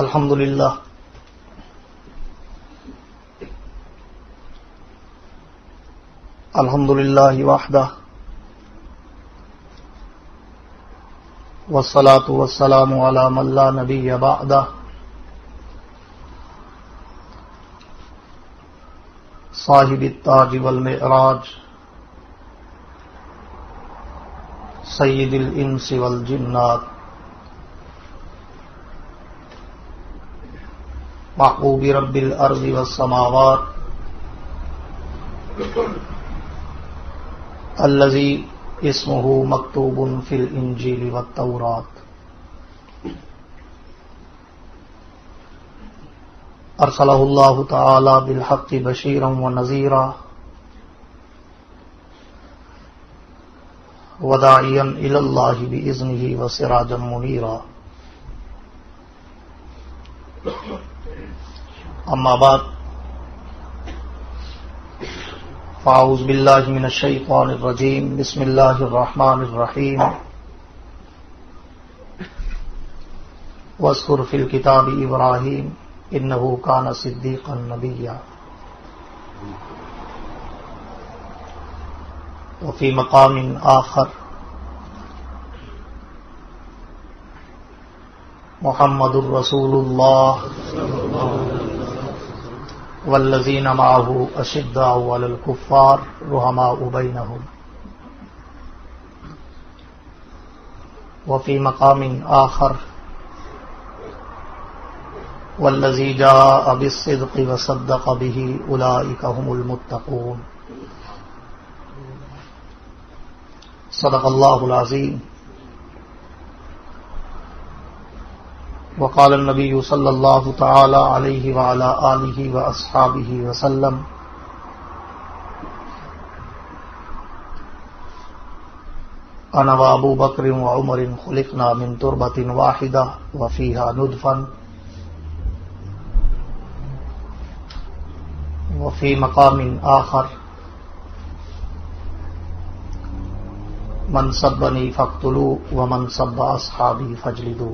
الحمد للہ وحدہ والصلاة والسلام علی من لا نبی بعدہ صاحب التاج والمعراج سید الانس والجنات محبوب رب الارض والسماوات الذي اسمه مکتوب فی الانجیل والتوراۃ ارسلہ اللہ تعالی بالحق بشیرا ونذیرا وداعیا الی اللہ باذنہ وسراجا منیرا اما بعد فاعوذ باللہ من الشیطان الرجیم بسم اللہ الرحمن الرحیم واذکر فی الکتاب ابراہیم انہ کان صدیقا نبیا وفی مقام آخر محمد الرسول اللہ والذین معہ اشداء علی الکفار رحماء بینہم وفی مقام آخر والذی جاء بالصدق وصدق به اولئک هم المتقون صدق اللہ العظیم وقال النبی صلی اللہ تعالی علیہ وعلی آلہ واصحابہ وسلم انا وابو بکر وعمر خلقنا من تربۃ واحدہ وفیہا نطفا وفی مقام آخر من سبنی فاقتلوہ ومن سب اصحابی فاجلدوہ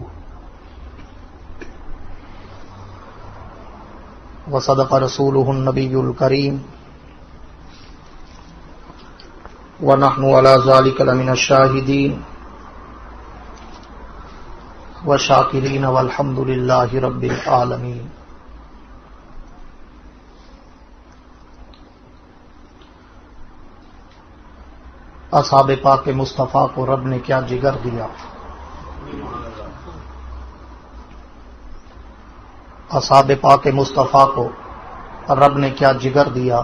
وصدق رسولہ النبی الکریم ونحن علی ذلک لمن الشاہدین والشاکرین والحمد للہ رب العالمین. اصحاب پاک مصطفیٰ کو رب نے کیا جگر دیا، اصحاب پاک مصطفیٰ کو رب نے کیا جگر دیا.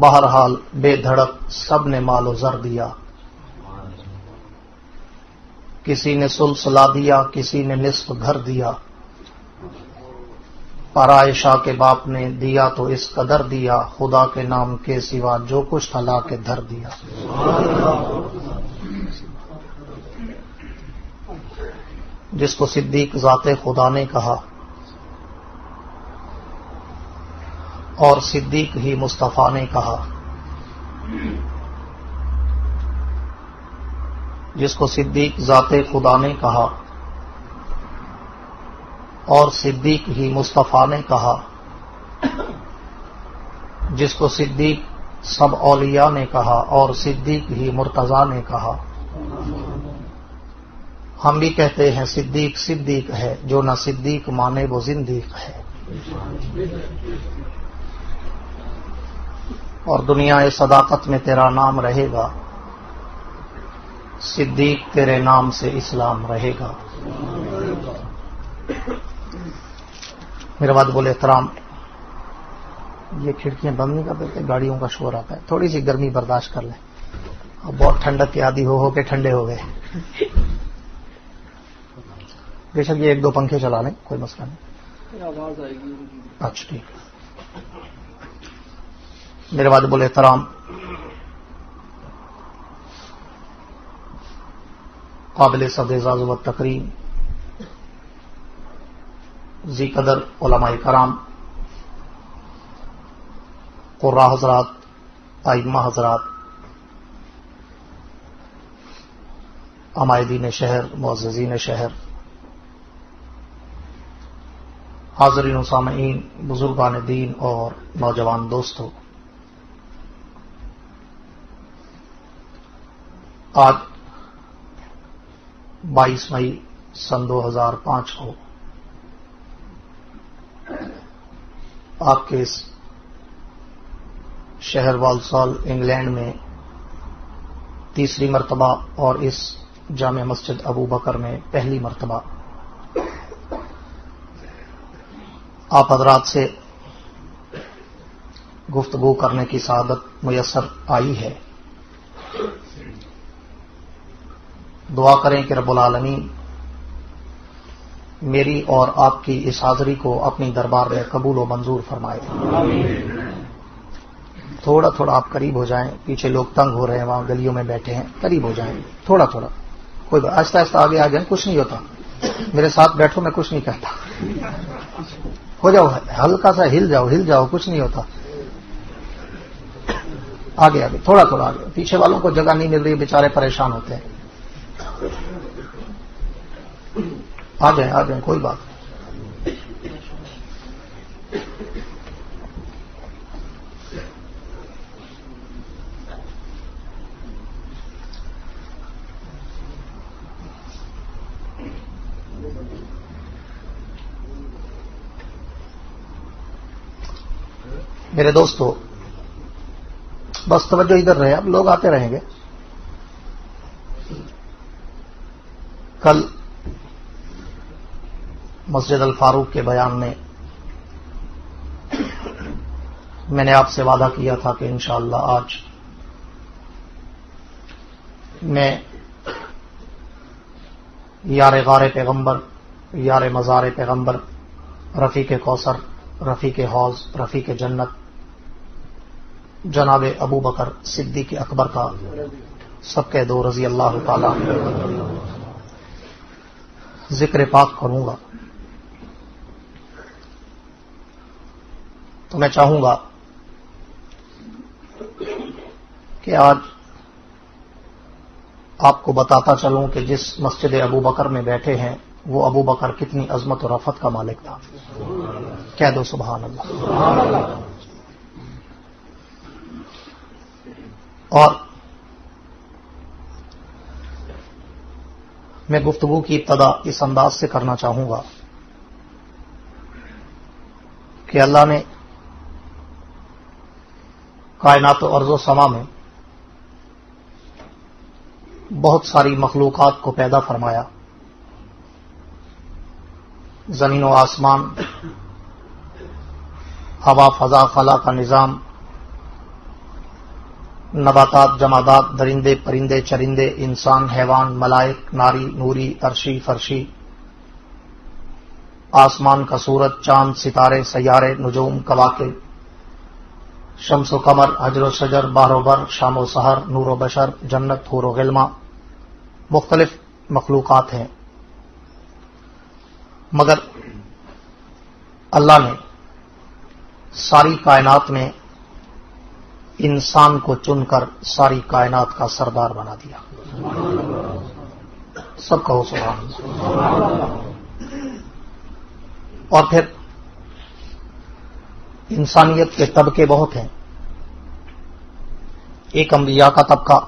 بہرحال بے دھڑک سب نے مال و زر دیا، کسی نے ثلث لا دیا، کسی نے نصف گھر دیا. پر عائشہ کے باپ نے دیا تو اس قدر دیا، خدا کے نام کے سوا جو کچھ تھا لا کے دھر دیا. جس کو صدیق ذات خدا نے کہا اور صدیق ہی مصطفیٰ نے کہا، جس کو صدیق ذات خدا نے کہا اور صدیق ہی مصطفیٰ نے کہا، جس کو صدیق سب اولیاء نے کہا اور صدیق ہی مرتضیٰ نے کہا. ہم بھی کہتے ہیں صدیق صدیق ہے، جو نہ صدیق مانے وہ زندیق ہے. اور دنیا صداقت میں تیرا نام رہے گا، صدیق تیرے نام سے اسلام رہے گا. میرے بعد بولے احترام، یہ کھڑکیاں بند نہیں کر دیتے، گاڑیوں کا شور آتا ہے، تھوڑی سی گرمی برداشت کر لیں. اب بہت ٹھنڈک کے عادی ہو کے ٹھنڈے ہو گئے. بے شک یہ ایک دو پنکھے چلا لیں، کوئی مسئلہ نہیں، آواز آئے گی. اچھا ٹھیک. میرے بعد بولے احترام، قابل صد اعزاز و تکریم ذی قدر علماء کرام، قراء حضرات، ائمہ حضرات، عمائدین شہر، معززین شہر، حاضرین و سامعین، بزرگان دین اور نوجوان دوستوں، آج 22 مئی سن 2005 کو آپ کے اس شہر والسال انگلینڈ میں تیسری مرتبہ اور اس جامع مسجد ابو بکر میں پہلی مرتبہ آپ حضرات سے گفتگو کرنے کی سعادت میسر آئی ہے۔ دعا کریں کہ رب العالمین میری اور آپ کی اس حاضری کو اپنی دربار میں قبول و منظور فرمائے۔ تھوڑا تھوڑا آپ قریب ہو جائیں، پیچھے لوگ تنگ ہو رہے ہیں، وہاں گلیوں میں بیٹھے ہیں، قریب ہو جائیں، تھوڑا تھوڑا، کوئی آہستہ آہستہ آگے آ جائیں، کچھ نہیں ہوتا، میرے ساتھ بیٹھو، میں کچھ نہیں کہتا، ہو جاؤ، ہلکا سا ہل جاؤ، کچھ نہیں ہوتا، آگے آگے، تھوڑا تھوڑا آگے، پیچھے والوں کو جگہ نہیں مل رہی، بیچارے پریشان ہوتے ہیں، آ جائیں، کوئی بات نہیں۔ میرے دوستو، بس توجہ ادھر رہے، اب لوگ آتے رہیں گے۔ کل مسجد الفاروق کے بیان میں میں نے آپ سے وعدہ کیا تھا کہ انشاءاللہ آج میں یار غار پیغمبر، یار مزار پیغمبر، رفیق کوثر، رفیق حوض، رفیق جنت، جناب ابو بکر صدیق اکبر کا صدقہ دو رضی اللہ تعالی ذکر پاک کروں گا، تو میں چاہوں گا کہ آج آپ کو بتاتا چلوں کہ جس مسجد ابو بکر میں بیٹھے ہیں وہ ابو بکر کتنی عظمت و رفعت کا مالک تھا۔ کہہ دو سبحان اللہ۔ اور میں گفتگو کی ابتدا اس انداز سے کرنا چاہوں گا کہ اللہ نے کائنات و ارض و سما میں بہت ساری مخلوقات کو پیدا فرمایا، زمین و آسمان، ہوا فضا خلا کا نظام، نباتات جمادات، درندے پرندے چرندے، انسان حیوان، ملائک، ناری نوری، عرشی فرشی، آسمان کا سورج، چاند ستارے، سیارے، نجوم، کواکب، شمس و قمر، حجر و شجر، بحر و بر، شام و سحر، نور و بشر، جنت، حور و غلمہ، مختلف مخلوقات ہیں، مگر اللہ نے ساری کائنات میں انسان کو چن کر ساری کائنات کا سردار بنا دیا۔ سب کہو سبحان اللہ۔ اور پھر انسانیت کے طبقے بہت ہیں، ایک انبیاء کا طبقہ،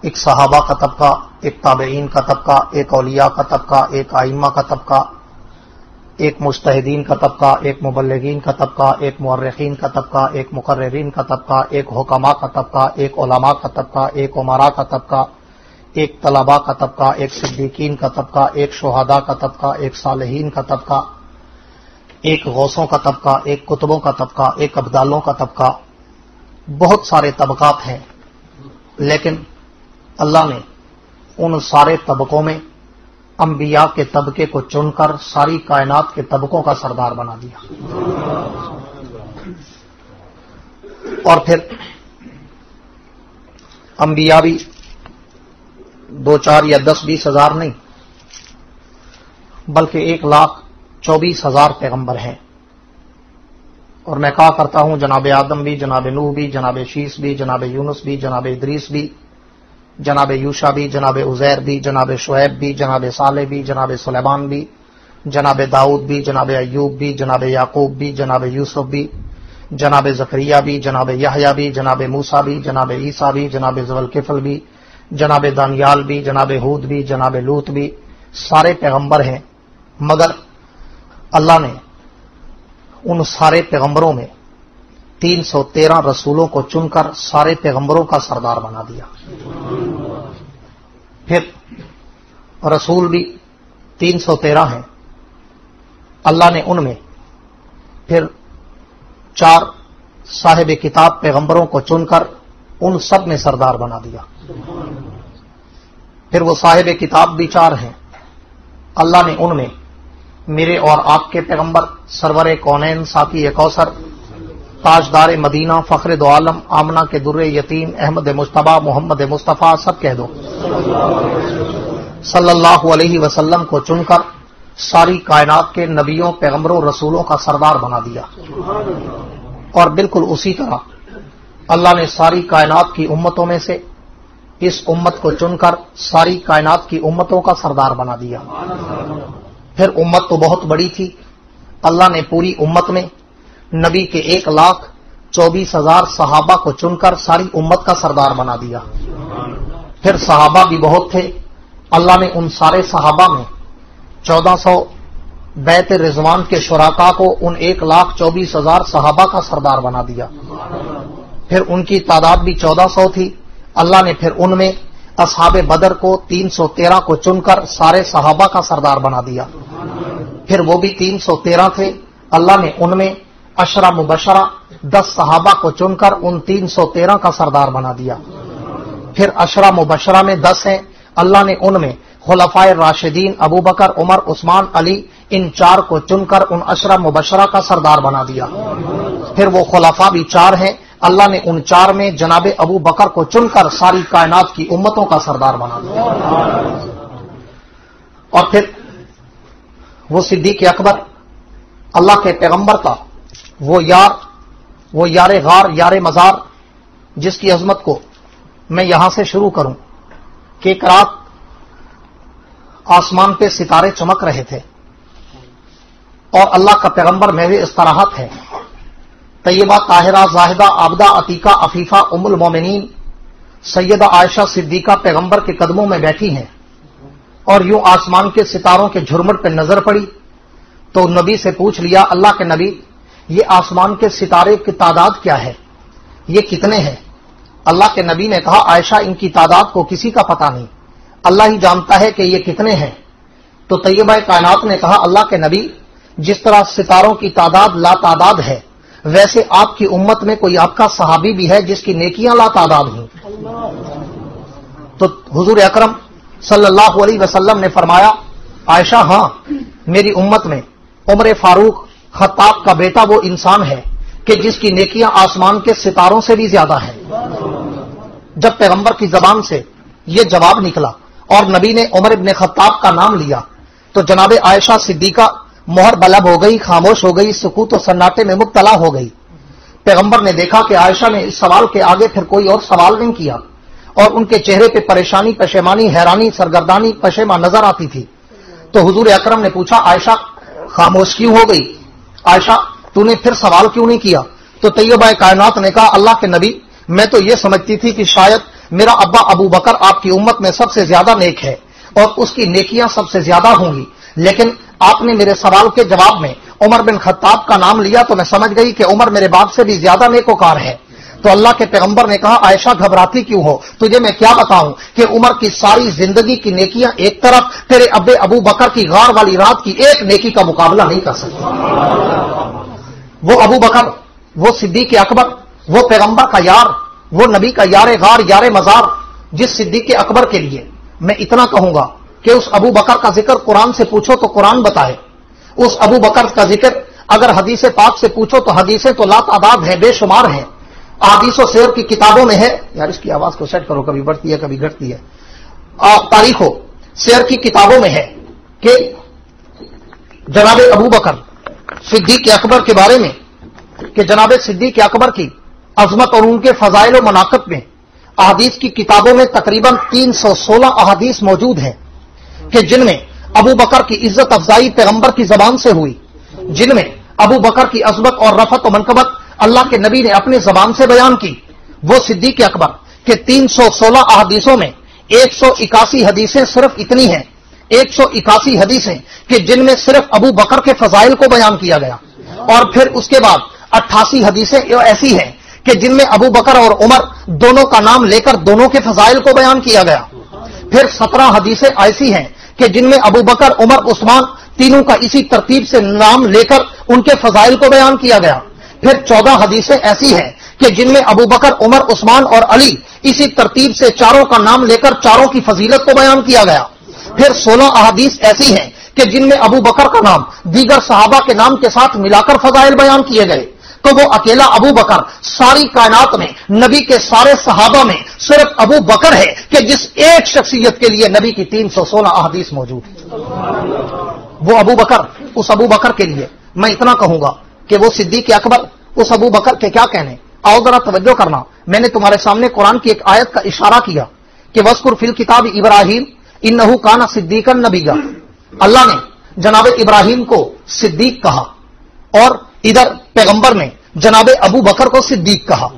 ایک صحابہ کا طبقہ، ایک تابعین کا طبقہ، ایک اولیاء کا طبقہ، ایک ائمہ کا طبقہ، ایک مجتہدین کا طبقہ، ایک مبلغین کا طبقہ، ایک مؤرخین کا طبقہ، ایک مقررین کا طبقہ، ایک حکماء کا طبقہ، ایک علماء کا طبقہ، ایک امراء کا طبقہ، ایک طلباء کا طبقہ، ایک صدیقین کا طبقہ، ایک شہداء کا طبقہ، ایک صالحین کا طبقہ، ایک غوثوں کا طبقہ، ایک قطبوں کا طبقہ، ایک ابدالوں کا طبقہ، بہت سارے طبقات ہیں، لیکن اللہ نے ان سارے طبقوں میں انبیاء کے طبقے کو چن کر ساری کائنات کے طبقوں کا سردار بنا دیا۔ اور پھر انبیاء بھی 2 4 یا 10 20 ہزار نہیں، بلکہ 1,24,000 پیغمبر ہیں، اور میں کہا کرتا ہوں جناب آدم بھی، جناب نوح بھی، جناب شیس بھی، جناب یونس بھی، جناب ادریس بھی، جناب یوشع بھی، جناب عزیر بھی، جناب شعیب بھی، جناب صالح بھی، جناب سلیمان بھی، जनाब दाऊद भी, जनाब अय्यूब भी, जनाब याकूब भी, जनाब यूसुफ भी, जनाब जकरिया भी, जनाब यहया भी, जनाब मूसा भी, जनाब ईसा भी, जनाब ज़ुल्किफ़ल भी, जनाब दानियाल भी, जनाब हूद भी, जनाब लूत भी, सारे पैगंबर हैं। मगर अल्लाह ने उन सारे पैगंबरों में 313 रसूलों को चुनकर सारे पैगंबरों का सरदार बना दिया। फिर रसूल भी 313 हैं। अल्लाह ने उनमें फिर 4 साहिब किताब पैगंबरों को चुनकर उन सब में सरदार बना दिया। फिर वो साहिब किताब भी 4 हैं। अल्लाह ने उनमें मेरे और आपके पैगंबर सरवर कौनैन साकी कौसर ताजदार मदीना फखर दो आलम आमना के दुर्रे यतीम अहमद मुश्तबा मोहम्मद मुस्तफ़ा सब कह दो सल्लल्लाहु अलैहि वसल्लम को चुनकर सारी कायनात के नबियों पैगंबरों रसूलों का सरदार बना दिया। और बिल्कुल उसी तरह अल्लाह ने सारी कायनात की उम्मतों में से इस उम्मत को चुनकर सारी कायनात की उम्मतों का सरदार बना दिया। फिर उम्मत तो बहुत बड़ी थी। अल्लाह ने पूरी उम्मत में नबी के 1,24,000 सहाबा को चुनकर सारी उम्मत का सरदार बना दिया। फिर सहाबा भी बहुत थे। अल्लाह ने उन सारे सहाबा में 1400 बैत रिजवान के शुराका को उन 1,24,000 सहाबा का सरदार बना दिया। फिर उनकी तादाद भी 1400 थी। अल्लाह ने फिर उनमें असहाबे बदर को 313 को चुनकर सारे सहाबा का सरदार बना दिया। फिर वो भी 313 थे। अल्लाह ने उनमें अशरा मुबशरा 10 सहाबा को चुनकर उन 313 का सरदार बना दिया। फिर अशरा मुबशरा में 10 हैं। अल्लाह ने उनमें खुलफाए राशिदीन अबू बकर उमर उस्मान अली इन 4 को चुनकर उन अशरा मुबशरा का सरदार बना दिया। फिर वो खुलफा भी 4 हैं। अल्लाह ने उन 4 में जनाब अबू बकर को चुनकर सारी कायनात की उम्मतों का सरदार बना दिया। और फिर वो सिद्दीक़ अकबर अल्लाह के पैगंबर का वो यार गार यार मजार जिसकी अजमत को मैं यहां से शुरू करूं कि एक रात आसमान पे सितारे चमक रहे थे और अल्लाह का पैगंबर महवे इस्तराहत है। तैयबा ताहिरा जाहिदा आबदा अतीका अफीफा उम्मुल मोमिनीन सैयदा आयशा सिद्दीका पैगंबर के कदमों में बैठी हैं और यूं आसमान के सितारों के झुरमुट पर नजर पड़ी तो नबी से पूछ लिया, अल्लाह के नबी ये आसमान के सितारे की तादाद क्या है, ये कितने हैं? अल्लाह के नबी ने कहा, आयशा इनकी तादाद को किसी का पता नहीं, अल्लाह ही जानता है कि ये कितने हैं। तो तैयबा कायनात ने कहा, अल्लाह के नबी जिस तरह सितारों की तादाद लातादाद है वैसे आपकी उम्मत में कोई आपका सहाबी भी है जिसकी नेकियां लातादाद हैं। तो हुजूर अकरम सल्लल्लाहु अलैहि वसल्लम ने फरमाया, आयशा हाँ, मेरी उम्मत में उमर फारूक खत्ताब का बेटा वो इंसान है कि जिसकी नेकियां आसमान के सितारों से भी ज्यादा है। जब पैगंबर की जबान से ये जवाब निकला और नबी ने उमर इब्न खत्ताब का नाम लिया तो जनाब आयशा सिद्दीका मोहर बलब हो गई, खामोश हो गई, सुकूत और सन्नाटे में मुब्तला हो गई। पैगंबर ने देखा कि आयशा ने इस सवाल के आगे फिर कोई और सवाल नहीं किया और उनके चेहरे पे परेशानी, पशेमानी, हैरानी, सरगर्दानी, पशेमा नजर आती थी। तो हुजूर अकरम ने पूछा, आयशा खामोश क्यों हो गई? आयशा तूने फिर सवाल क्यों नहीं किया? तो तैयबा कायनात ने कहा, अल्लाह के नबी मैं तो ये समझती थी कि शायद मेरा अब्बा अबू बकर आपकी उम्मत में सबसे ज्यादा नेक है और उसकी नेकियां सबसे ज्यादा होंगी, लेकिन आपने मेरे सवाल के जवाब में उमर बिन खत्ताब का नाम लिया तो मैं समझ गई कि उमर मेरे बाप से भी ज्यादा नेकोकार है। तो अल्लाह के पैगंबर ने कहा, आयशा घबराती क्यों हो? तुझे मैं क्या बताऊं कि उमर की सारी जिंदगी की नेकियां एक तरफ, तेरे अब्बे अबू बकर की गार वाली रात की एक नेकी का मुकाबला नहीं कर सकती। वो अबू बकर, वो सिद्दीक अकबर, वो पैगंबर का यार, वो नबी का यार गार यार मजार, जिस सिद्दीक अकबर के लिए मैं इतना कहूंगा कि उस अबू बकर का जिक्र कुरान से पूछो तो कुरान बताए। उस अबू बकर का जिक्र अगर हदीस पाक से पूछो तो हदीसें तो लातादाद है, बेशुमार हैं। अहादीस और शेर की किताबों में है, यार इसकी आवाज को सेट करो, कभी बढ़ती है कभी घटती है। तारीखों शेर की किताबों में है कि जनाब अबू बकर सिद्दीक अकबर के बारे में कि जनाब सिद्दीक अकबर की अजमत और उनके फजाइल और मनाकब में अहादीस की किताबों में तकरीबन 316 अहादीस मौजूद हैं कि जिनमें अबू बकर की इज्जत अफजाई पैगंबर की जबान से हुई, जिनमें अबू बकर की अजमत और रफत और मनकबत अल्लाह के नबी ने अपनी जबान से बयान की, वो सिद्दीक अकबर के 316 अहदीसों में 181 हदीसें सिर्फ इतनी हैं, 181 हदीसें कि जिनमें सिर्फ अबू बकर के फजाइल को बयान किया गया, और फिर उसके बाद 88 हदीसें ऐसी हैं कि जिनमें अबू बकर और उमर दोनों का नाम लेकर दोनों के फजाइल को बयान किया गया। फिर 17 हदीसें ऐसी हैं कि जिनमें अबू बकर, उमर, उस्मान तीनों का इसी तरतीब से नाम लेकर उनके फजाइल को बयान किया गया। फिर 14 हदीसें ऐसी हैं कि जिनमें अबू बकर, उमर, उस्मान और अली इसी तरतीब से चारों का नाम लेकर चारों की फजीलत को बयान किया गया। फिर 16 अहादीस ऐसी हैं कि जिनमें अबू बकर का नाम दीगर सहाबा के नाम के साथ मिलाकर फजाइल बयान किए गए। तो वो अकेला अबू बकर सारी कायनात में नबी के सारे सहाबा में सिर्फ अबू बकर है कि जिस एक शख्सियत के लिए नबी की 316 अहादीस मौजूद है। वो अबू बकर, उस अबू बकर के लिए मैं इतना कहूंगा कि वो सिद्दीक अकबर उस अबू बकर के क्या कहने। आओ जरा तवज्जो करना, मैंने तुम्हारे सामने कुरान की एक आयत का इशारा किया कि वस्कुर फिल किताब इब्राहिम इन्नहु काना सिद्दीकन नबिय्या। अल्लाह ने जनाब इब्राहिम को सिद्दीक कहा और इधर पैगंबर ने जनाब अबू बकर को सिद्दीक कहा।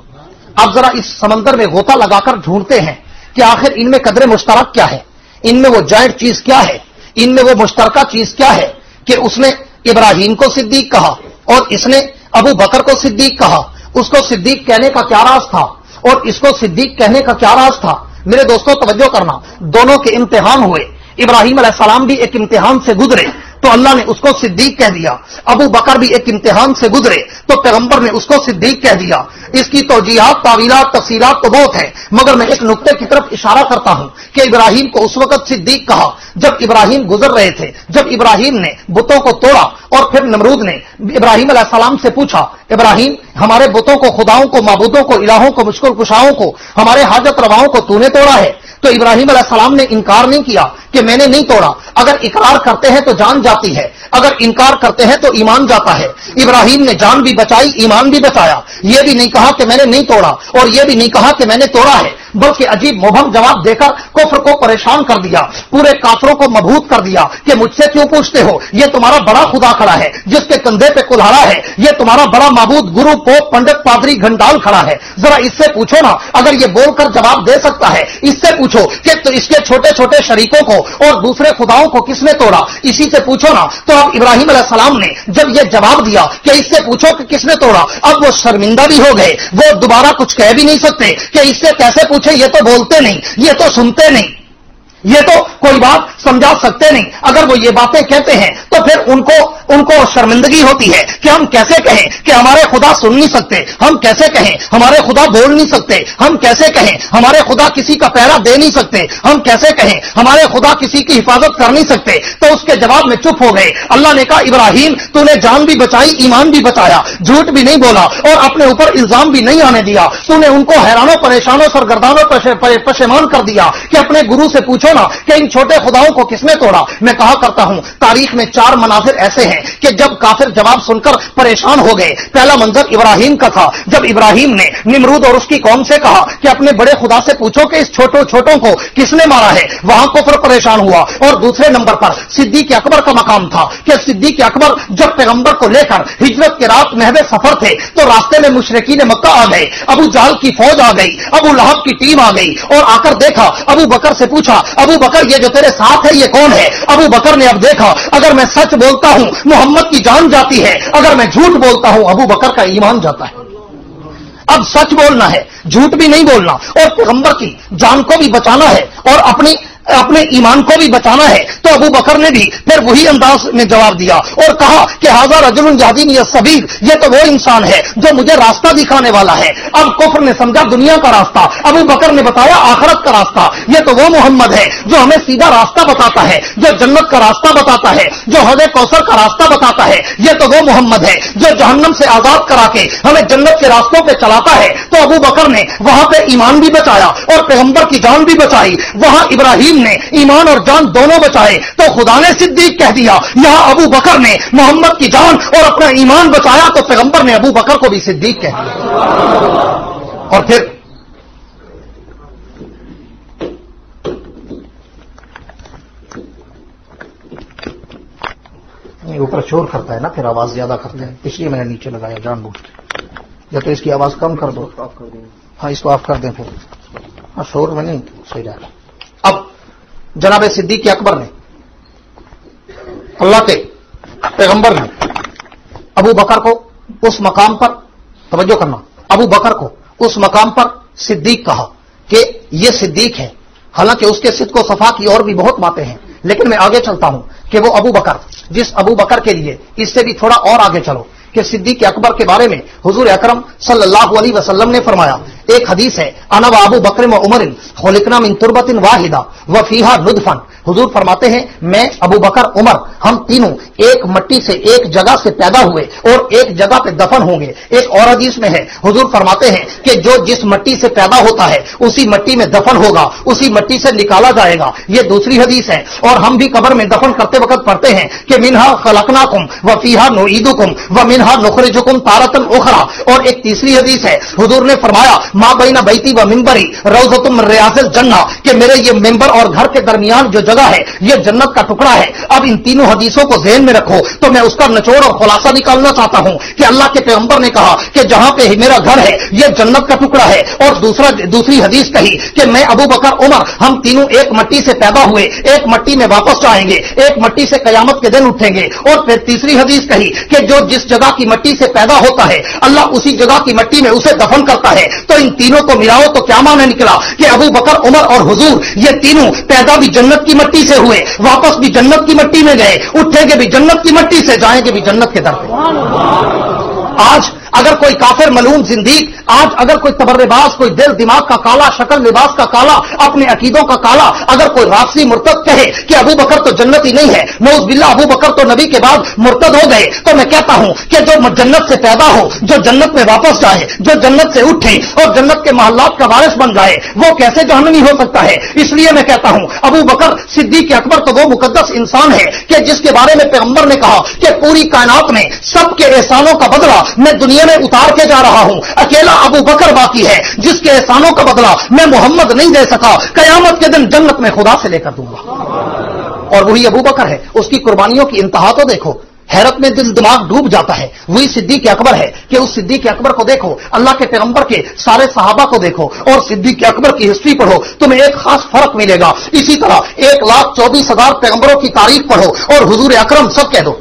अब जरा इस समंदर में गोता लगाकर ढूंढते हैं कि आखिर इनमें कदर मुश्तरक क्या है, इनमें वो जॉइंट चीज क्या है, इनमें वो मुश्तरका चीज क्या है कि उसने इब्राहिम को सिद्दीक कहा और इसने अबू बकर को सिद्दीक कहा। उसको सिद्दीक कहने का क्या राज था और इसको सिद्दीक कहने का क्या राज था। मेरे दोस्तों तवज्जो करना, दोनों के इम्तिहान हुए। इब्राहिम अलैहिस्सलाम भी एक इम्तिहान से गुजरे तो अल्लाह ने उसको सिद्दीक कह दिया। अबू बकर भी एक इम्तिहान से गुजरे तो पैगंबर ने उसको सिद्दीक कह दिया। इसकी तौजीहात, तावीलात, तफसीलात तो बहुत है, मगर मैं एक नुक्ते की तरफ इशारा करता हूं कि इब्राहिम को उस वक्त सिद्दीक कहा जब इब्राहिम गुजर रहे थे, जब इब्राहिम ने बुतों को तोड़ा और फिर नमरूद ने इब्राहिम अलैहिस्सलाम से पूछा, इब्राहिम हमारे बुतों को, खुदाओं को, माबूदों को, इलाहों को, मुश्किल कुशाओं को, हमारे हाजत रवाओं को तूने तोड़ा है। तो इब्राहिम अलैहिस्सलाम ने इनकार नहीं किया कि मैंने नहीं तोड़ा। अगर इकरार करते हैं तो जान जाती है, अगर इनकार करते हैं तो ईमान जाता है। इब्राहिम ने जान भी बचाई, ईमान भी बचाया। यह भी नहीं कहा कि मैंने नहीं तोड़ा और यह भी नहीं कहा कि मैंने तोड़ा है, बल्कि अजीब मुबहम जवाब देकर कुफ्र को परेशान कर दिया, पूरे काफिरों को मबहूत कर दिया कि मुझसे क्यों पूछते हो, यह तुम्हारा बड़ा खुदा खड़ा है जिसके कंधे पे कुल्हाड़ा है, यह तुम्हारा बड़ा माबूद, गुरु, पोप, पंडित, पादरी, घंटाल खड़ा है। जरा इससे पूछो ना, अगर ये बोलकर जवाब दे सकता है, इससे पूछो कि तो इसके छोटे छोटे शरीकों को और दूसरे खुदाओं को किसने तोड़ा, इसी से पूछो ना। तो अब इब्राहिम अलैहिस्सलाम ने जब यह जवाब दिया कि इससे पूछो कि किसने तोड़ा, अब वो शर्मिंदा भी हो गए, वो दोबारा कुछ कह भी नहीं सकते कि इससे कैसे पूछे, ये तो बोलते नहीं, ये तो सुनते नहीं, ये तो कोई बात समझा सकते नहीं। अगर वो ये बातें कहते हैं तो फिर उनको शर्मिंदगी होती है कि हम कैसे कहें कि हमारे खुदा सुन नहीं सकते, हम कैसे कहें हमारे खुदा बोल नहीं सकते, हम कैसे कहें हमारे खुदा किसी का पहरा दे नहीं सकते, हम कैसे कहें हमारे खुदा किसी की हिफाजत कर नहीं सकते। तो उसके जवाब में चुप हो गए। अल्लाह ने कहा, इब्राहिम तूने जान भी बचाई, ईमान भी बचाया, झूठ भी नहीं बोला और अपने ऊपर इल्जाम भी नहीं आने दिया। तूने उनको हैरानों, परेशानों, सरगर्दानों, पशेमान कर दिया कि अपने गुरु से पूछो कि इन छोटे खुदाओं को किसने तोड़ा। मैं कहा करता हूं, तारीख में 4 मनाजिर ऐसे हैं कि जब काफिर जवाब सुनकर परेशान हो गए। पहला मंजर इब्राहिम का था, जब इब्राहिम ने निमरूद और उसकी कौम से कहा कि अपने बड़े खुदा से पूछो कि इस छोटों को किसने मारा है, वहां कुफ्र परेशान हुआ। और दूसरे नंबर पर सिद्दीक अकबर का मकाम था कि सिद्दीक अकबर जब पैगंबर को लेकर हिजरत के रात महवे सफर थे तो रास्ते में मुशरिकीन मक्का आ गए, अबू जहल की फौज आ गई, अबू लहब की टीम आ गई और आकर देखा, अबू बकर से पूछा, अबू बकर ये जो तेरे साथ है ये कौन है। अबू बकर ने अब देखा, अगर मैं सच बोलता हूं मोहम्मद की जान जाती है, अगर मैं झूठ बोलता हूं अबू बकर का ईमान जाता है। अब सच बोलना है, झूठ भी नहीं बोलना और पैगंबर की जान को भी बचाना है और अपने ईमान को भी बचाना है। तो अबू बकर ने भी फिर वही अंदाज में जवाब दिया और कहा कि हाज़ा रजुलुन यहदीनी अस्सबील, ये तो वो इंसान है जो मुझे रास्ता दिखाने वाला है। अब कुफ्र ने समझा दुनिया का रास्ता, अबू बकर ने बताया आखिरत का रास्ता। ये तो वो मोहम्मद है जो हमें सीधा रास्ता बताता है, जो जन्नत का रास्ता बताता है, जो हौज़े कौसर का रास्ता बताता है। ये तो वो मोहम्मद है जो जहन्नम से आजाद करा के हमें जन्नत के रास्तों पे चलाता है। तो अबू बकर ने वहां पे ईमान भी बचाया और पैगंबर की जान भी बचाई, वहां इब्राहिम ने ईमान और जान दोनों बचाए। तो खुदा ने सिद्दीक कह दिया, यहां अबू बकर ने मोहम्मद की जान और अपना ईमान बचाया तो पैगंबर ने अबू बकर को भी सिद्दीक कह दिया। और फिर یہ اوپر شور کرتا ہے نا، پھر آواز زیادہ کرتا ہے، اس لیے میں نے نیچے لگایا جان بوجھ کے. یا تو اس کی آواز کم کر دو. ہاں اس کو آف کر دیں پھر. ہاں شور میں نہیں صحیح رہے گا. اب جناب صدیق اکبر نے، اللہ کے پیغمبر نے ابو بکر کو اس مقام پر، توجہ کرنا، ابو بکر کو اس مقام پر صدیق کہا کہ یہ صدیق ہے. حالانکہ اس کے صدق و صفا کی اور بھی بہت باتیں ہیں، لیکن میں آگے چلتا ہوں کہ وہ ابو بکر، جس ابو بکر کے لیے اس سے بھی تھوڑا اور آگے چلو کہ صدیق اکبر کے بارے میں حضور اکرم صلی اللہ علیہ وسلم نے فرمایا. ایک حدیث ہے، انا و ابو بکر و عمر خلقنا من تربۃ واحدہ وفیہا نطفا. حضور فرماتے ہیں میں ابو بکر عمر ہم تینوں ایک مٹی سے ایک جگہ سے پیدا ہوئے اور ایک جگہ پہ دفن ہوں گے. ایک اور حدیث میں ہے حضور فرماتے ہیں کہ جو جس مٹی سے پیدا ہوتا ہے اسی مٹی میں دفن ہوگا، اسی مٹی سے نکالا جائے گا. یہ دوسری حدیث ہے. اور ہم بھی قبر میں دفن کرتے وقت پڑھتے ہیں کہ منہا خلقناکم وفیہا نعیدکم ومنہا نخرجکم تارۃ اخری. اور ایک تیسری حدیث ہے حضور نے فرمایا ما بین بیتی و منبری روضۃ من ریاض الجنہ، کہ میرے یہ ممبر اور گھر کے درمیان جو جگہ ہے یہ جنت کا ٹکڑا ہے. اب ان تینوں حدیثوں کو ذہن میں رکھو تو میں اس کا نچوڑ اور خلاصہ نکالنا چاہتا ہوں کہ اللہ کے پیغمبر نے کہا کہ جہاں پہ میرا گھر ہے یہ جنت کا ٹکڑا ہے. اور دوسری حدیث کہی کہ میں ابو بکر عمر ہم تینوں ایک مٹی سے پیدا ہوئے، ایک مٹی میں واپس جائیں گے، ایک مٹی سے قیامت کے دن اٹھیں گے. اور پھر تیسری حدیث کہی کہ جو جس جگہ کی مٹی سے پیدا ہوتا ہے اللہ اسی جگہ کی مٹی میں اسے دفن کرتا ہے. تو ان تینوں کو ملاؤ تو کیا معنی نکلا کہ ابو بکر عمر اور حضور یہ تینوں پیدا بھی جنت کی مٹی سے ہوئے، واپس بھی جنت کی مٹی میں گئے، اٹھیں گے بھی جنت کی مٹی سے، جائیں گے بھی جنت کے در پہ. آج اگر کوئی کافر ملعون زندیق، آج اگر کوئی تبرباز، کوئی دل دماغ کا کالا، شکل لباس کا کالا، اپنے عقیدوں کا کالا، اگر کوئی رافضی مرتد کہے کہ ابو بکر تو جنتی نہیں ہے، نعوذ باللہ ابو بکر تو نبی کے بعد مرتد ہو گئے، تو میں کہتا ہوں کہ جو جنت سے پیدا ہو، جو جنت میں واپس جائے، جو جنت سے اٹھے اور جنت کے محلات کا وارث بن جائے، وہ کیسے جہنمی ہو سکتا ہے؟ اس لیے میں کہتا ہوں ابو بکر صدیق اکبر تو وہ مقدس انسان ہے کہ جس کے بارے میں پیغمبر نے کہا کہ پوری کائنات میں سب کے احسانوں کا بدلہ میں دنیا میں اتار کے جا رہا ہوں، اکیلا ابو بکر باقی ہے جس کے احسانوں کا بدلہ میں محمد نہیں دے سکا، قیامت کے دن جنت میں خدا سے لے کر دوں گا. اور وہی ابو بکر ہے، اس کی قربانیوں کی انتہا تو دیکھو، حیرت میں دل دماغ ڈوب جاتا ہے. وہی صدیق اکبر ہے کہ اس صدیق اکبر کو دیکھو، اللہ کے پیغمبر کے سارے صحابہ کو دیکھو اور صدیق اکبر کی ہسٹری پڑھو، تمہیں ایک خاص فرق ملے گا. اسی طرح 1,24,000 پیغمبروں کی تاریخ پڑھو اور حضور اکرم سب کہہ دو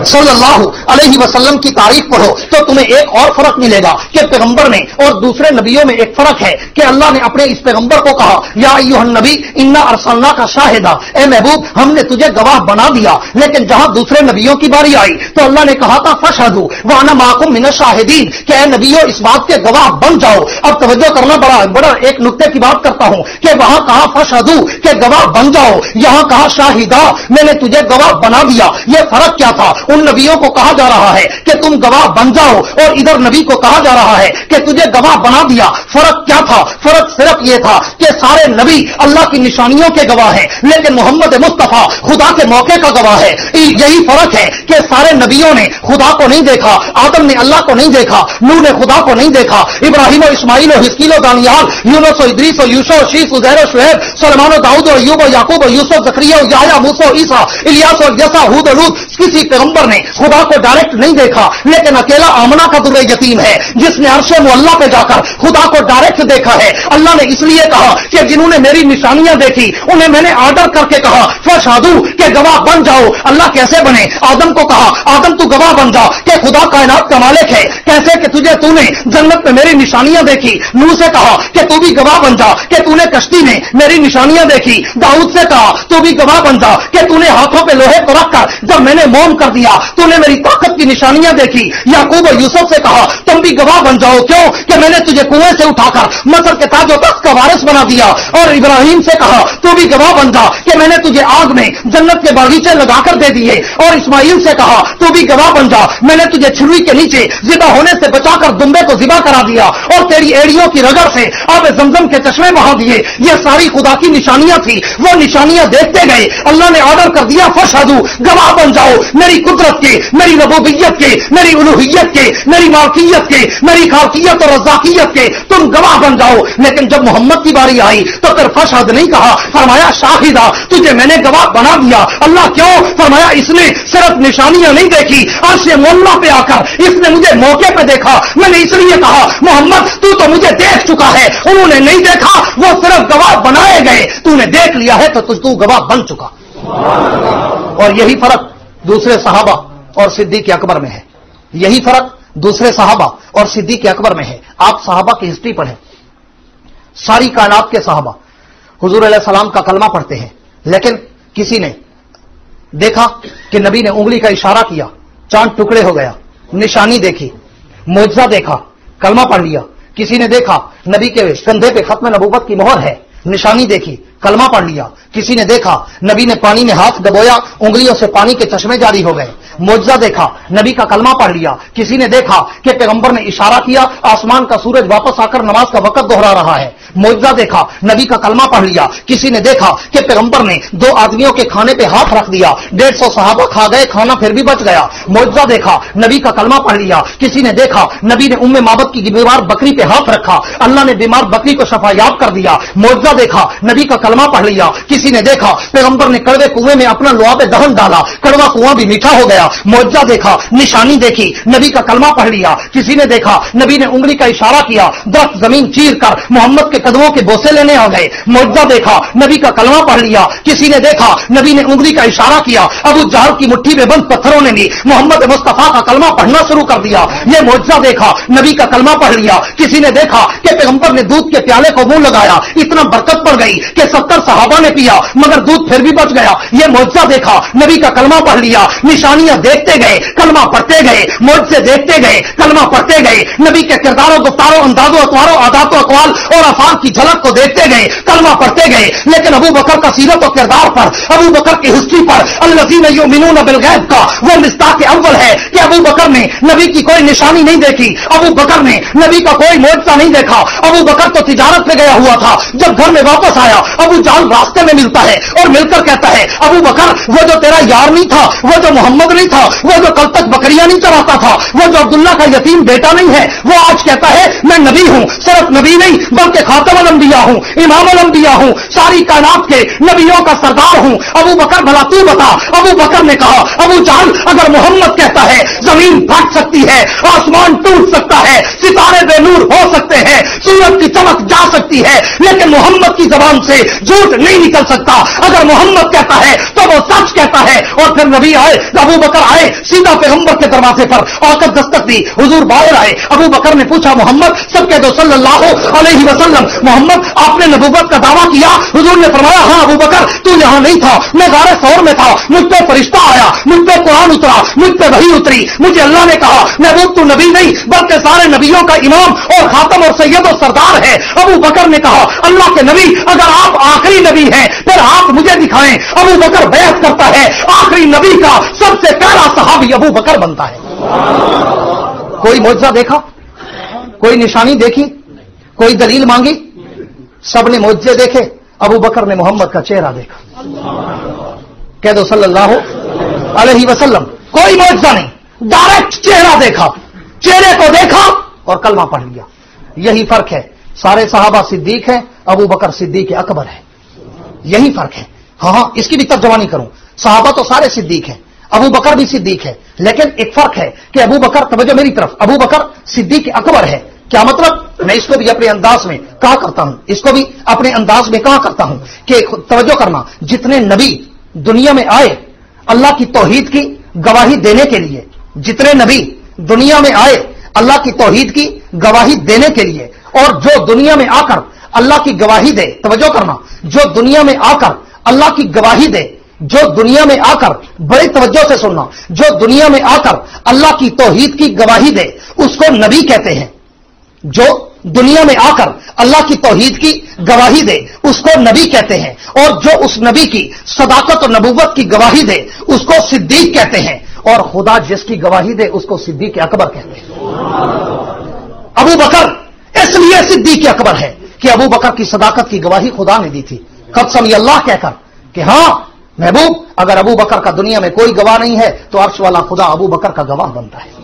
صلی اللہ علیہ وسلم کی تعریف پڑھو تو تمہیں ایک اور فرق ملے گا کہ پیغمبر میں اور دوسرے نبیوں میں ایک فرق ہے کہ اللہ نے اپنے اس پیغمبر کو کہا یا ایھا النبی انا ارسلناک شاہدا، اے محبوب ہم نے تجھے گواہ بنا دیا. لیکن جہاں دوسرے نبیوں کی باری آئی تو اللہ نے کہا تھا فشہدوا وانا معکم من الشاہدین، کہ اے نبیوں اس بات کے گواہ بن جاؤ. اب توجہ کرنا، بڑا ایک نقطے کی بات کرتا ہوں کہ وہاں کہا فشہدوا کہ گواہ بن جاؤ، یہاں کہا شاہدا میں نے تجھے گواہ بنا دیا. یہ فرق کیا تھا؟ ان نبیوں کو کہا جا رہا ہے کہ تم گواہ بن جاؤ اور ادھر نبی کو کہا جا رہا ہے کہ تجھے گواہ بنا دیا. فرق کیا تھا؟ فرق صرف یہ تھا کہ سارے نبی اللہ کی نشانیوں کے گواہ ہیں لیکن محمد مصطفیٰ خدا کے موقع کا گواہ ہے. یہی فرق ہے کہ سارے نبیوں نے خدا کو نہیں دیکھا، آدم نے اللہ کو نہیں دیکھا، نوح نے خدا کو نہیں دیکھا، ابراہیم و اسماعیل و حزقیل و دانیال، یونس و ادریس و یوسف و شیس و زہر و شعیب، سلمان و داؤد و ایوب و یعقوب و یوسف زکریا و یحییٰ موسیٰ و عیسیٰ، الیاس و یسع، ہود و لوط، کسی پیغمبر نے خدا کو ڈائریکٹ نہیں دیکھا. لیکن اکیلا آمنہ کا در یتیم ہے جس نے عرش معلیٰ پہ جا کر خدا کو ڈائریکٹ دیکھا ہے. اللہ نے اس لیے کہا کہ جنہوں نے میری نشانیاں دیکھی انہیں میں نے آرڈر کر کے کہا فشہدوا کہ گواہ بن جاؤ. اللہ کیسے بنے؟ آدم کو کہا آدم تو گواہ بن جا کہ خدا کائنات کا مالک ہے. کیسے؟ کہ تو نے جنت میں میری نشانیاں دیکھی. نوح سے کہا کہ تو بھی گواہ بن جا کہ تو نے کشتی میں میری نشانیاں دیکھی. داؤد سے کہا تو بھی گواہ بن جا کہ تو نے ہاتھوں پہ لوہے کو رکھ کر جب میں نے موم کر دیا تو نے میری طاقت کی نشانیاں دیکھی. یعقوب اور یوسف سے کہا تم بھی گواہ بن جاؤ، کیوں کہ میں نے تجھے کنویں سے اٹھا کر مصر کے تاج و تخت کا وارث بنا دیا. اور ابراہیم سے کہا تو بھی گواہ بن جا کہ میں نے تجھے آگ میں جنت کے باغیچے لگا کر دے دیے. اور اسماعیل سے کہا تو بھی گواہ بن جا میں نے تجھے چھری کے نیچے ذبح ہونے سے بچا کر دمبے کو ذبح کرا دیا اور تیری ایڑیوں کی رگڑ سے آب زمزم کے چشمے بہا دیے. یہ ساری خدا کی نشانیاں تھی. وہ نشانیاں دیکھتے گئے. اللہ نے آرڈر کر دیا فشہدوا گواہ بن جاؤ मेरी कुदरत के, मेरी रबूबियत के, मेरी उलूहियत के, मेरी मालकियत के, मेरी खालकियत और रज़ाकियत के तुम गवाह बन जाओ। लेकिन जब मोहम्मद की बारी आई तो फिर फशहद नहीं कहा, फरमाया शाहिदा, तुझे मैंने गवाह बना दिया। अल्लाह क्यों? फरमाया इसने सिर्फ निशानियां नहीं देखी, अर्श मोल्ला पे आकर इसने मुझे मौके पे देखा। मैंने इसलिए कहा मोहम्मद तू तो मुझे देख चुका है, उन्होंने नहीं देखा, वो सिर्फ गवाह बनाए गए, तूने देख लिया है तो तू गवाह बन चुका। और यही फर्क दूसरे सहाबा और सिद्दीक अकबर में है, यही फर्क दूसरे सहाबा और सिद्दीक अकबर में है। आप सहाबा की हिस्ट्री पढ़ें, सारी कायनात के सहाबा हुजूर अलैहि सलाम का कलमा पढ़ते हैं, लेकिन किसी ने देखा कि नबी ने उंगली का इशारा किया, चांद टुकड़े हो गया, निशानी देखी, मुआजिजा देखा, कलमा पढ़ लिया। किसी ने देखा नबी के कंधे पे खत्म नबूवत की मोहर है, निशानी देखी, कलमा पढ़ लिया। किसी ने देखा नबी ने पानी में हाथ दबोया, उंगलियों से पानी के चश्मे जारी हो गए, मुआजिजा देखा, नबी का कलमा पढ़ लिया। किसी ने देखा कि पैगंबर ने इशारा किया, आसमान का सूरज वापस आकर नमाज का वक्त दोहरा रहा है, मुआजिजा देखा, नबी का कलमा पढ़ लिया। किसी ने देखा कि पैगंबर ने दो आदमियों के खाने पे हाथ रख दिया, 150 सहाबा खा गए, खाना फिर भी बच गया, मुआजिजा देखा, नबी का कलमा पढ़ लिया। किसी ने देखा नबी ने उम्मे माबद की बीमार बकरी पे हाथ रखा, अल्लाह ने बीमार बकरी को शफायाब कर दिया, मुआजिजा देखा, नबी का कलमा पढ़ लिया। किसी ने देखा पैगंबर ने कड़वे कुएं में अपना लुआब दहन डाला, कड़वा कुआं भी मीठा हो गया, मुआजिजा देखा, निशानी देखी, नबी का कलमा पढ़ लिया। किसी ने देखा नबी ने उंगली का इशारा किया, दरख्त जमीन चीर कर मोहम्मद के कदमों के बोसे लेने आ गए, मुआजिजा देखा, नबी का कलमा पढ़ लिया। किसी ने देखा नबी ने उंगली का इशारा किया, अबू जहल की मुट्ठी में बंद पत्थरों ने भी मोहम्मद मुस्तफा का कलमा पढ़ना शुरू कर दिया, यह मुआजिजा देखा, नबी का कलमा पढ़ लिया। किसी ने देखा कि पैगंबर ने दूध के प्याले को मुंह लगाया, इतना बरकत पड़ गई कि 70 सहाबा ने पिया मगर दूध फिर भी बच गया, यह मुआजिजा देखा, नबी का कलमा पढ़ लिया। निशानियां देखते गए, कलमा पढ़ते गए, मुआजिजे देखते गए, कलमा पढ़ते गए, नबी के किरदारों, गुफ्तारों, अंदाजों, अतवारों, आदातों, अकवाल और अफआल की झलक को देखते गए, कलमा पढ़ते गए। लेकिन अबू बकर का सीरत और किरदार पर, अबू बकर की हिस्ट्री पर अल्लज़ीना युमिनून बिल गैब का वो मिस्ताक अव्वल है कि अबू बकर ने नबी की कोई निशानी नहीं देखी, अबू बकर ने नबी का कोई मुआजिजा नहीं देखा। अबू बकर तो तिजारत पे गया हुआ था, जब घर में वापस आया अबू जाल रास्ते में मिलता है और मिलकर कहता है अबू बकर वो जो तेरा यार नहीं था, वो जो मोहम्मद नहीं था, वो जो कल तक बकरियां नहीं चराता था, वो जो अब्दुल्ला का यतीम बेटा नहीं है, वो आज कहता है मैं नबी हूं, सिर्फ नबी नहीं बल्कि खातमुल अंबिया हूं, इमामुल अंबिया हूं, सारी कायनात के नबियों का सरदार हूं। अबू बकर भला तू बता। अबू बकर ने कहा अबू जान अगर मोहम्मद कहता है जमीन फट सकती है, आसमान टूट सकता है, सितारे बेनूर हो सकते हैं, सूरज की चमक जा सकती है, लेकिन मोहम्मद की जबान से झूठ नहीं निकल सकता। अगर मोहम्मद कहता है तो वो सच कहता है। और फिर नबी आए, अबू बकर आए, सीधा पैगंबर के दरवाजे पर आकर दस्तक दी, हुजूर बाहर आए। अबू बकर ने पूछा मोहम्मद, सब कह दो सल्लल्लाहु अलैहि वसल्लम, मोहम्मद आपने नबूवत का दावा किया? हुजूर ने फरमाया हाँ अबू बकर तू यहां नहीं था, मैं गारे सौर में था, मुझ पे फरिश्ता आया, मुझ पे कुरान उतरा, मुझ पे वही उतरी, मुझे अल्लाह ने कहा महबूब तू नबी नहीं बल्कि सारे नबियों का इमाम और खातम और सैयद और सरदार है। अबू बकर ने कहा अल्लाह के नबी अगर आप आखिरी नबी हैं फिर आप मुझे दिखाएं। अबू बकर बैत करता है, आखिरी नबी का सबसे पहला सहाबी अबू बकर बनता है। कोई मुआजिजा देखा, कोई निशानी देखी, कोई दलील मांगी, सबने मुआजिजे देखे, अबू बकर ने मोहम्मद का चेहरा देखा। कह दो सल्लल्लाहु अलैहि वसल्लम। कोई मुआजिजा नहीं, डायरेक्ट चेहरा देखा, चेहरे को देखा और कलमा पढ़ लिया। यही फर्क है, सारे सहाबा सिद्दीक हैं, अबू बकर सिद्दीक अकबर है, यही फर्क है। हाँ इसकी भी तर्जमानी करूं, सहाबा तो सारे सिद्दीक हैं, अबू बकर भी सिद्दीक है, लेकिन एक फर्क है कि अबू बकर, तवज्जो मेरी तरफ, अबू बकर सिद्दीक अकबर है। क्या मतलब? मैं इसको भी अपने अंदाज में कहा करता हूं, इसको भी अपने अंदाज में कहा करता हूं कि तवज्जो करना, जितने नबी दुनिया में आए अल्लाह की तौहीद की गवाही देने के लिए, जितने नबी दुनिया में आए अल्लाह की तौहीद की गवाही देने के लिए, और जो दुनिया में आकर अल्लाह की गवाही दे, तवज्जो करना, जो दुनिया में आकर अल्लाह की गवाही दे, जो दुनिया में आकर, बड़ी तवज्जो से सुनना, जो दुनिया में आकर अल्लाह की तौहीद की गवाही दे उसको नबी कहते हैं। जो दुनिया में आकर अल्लाह की तौहीद की गवाही दे उसको नबी कहते हैं, और जो उस नबी की सदाकत और नबूवत की गवाही दे उसको सिद्दीक कहते हैं, और खुदा जिसकी गवाही दे उसको सिद्दीक अकबर कहते हैं। अबू बकर इसलिए सिद्दीक अकबर है कि अबू बकर की सदाकत की गवाही खुदा ने दी थी, कसम अल्लाह कहकर कि हां महबूब, अगर अबू बकर का दुनिया में कोई गवाह नहीं है तो अर्श वाला खुदा अबू बकर का गवाह बनता है।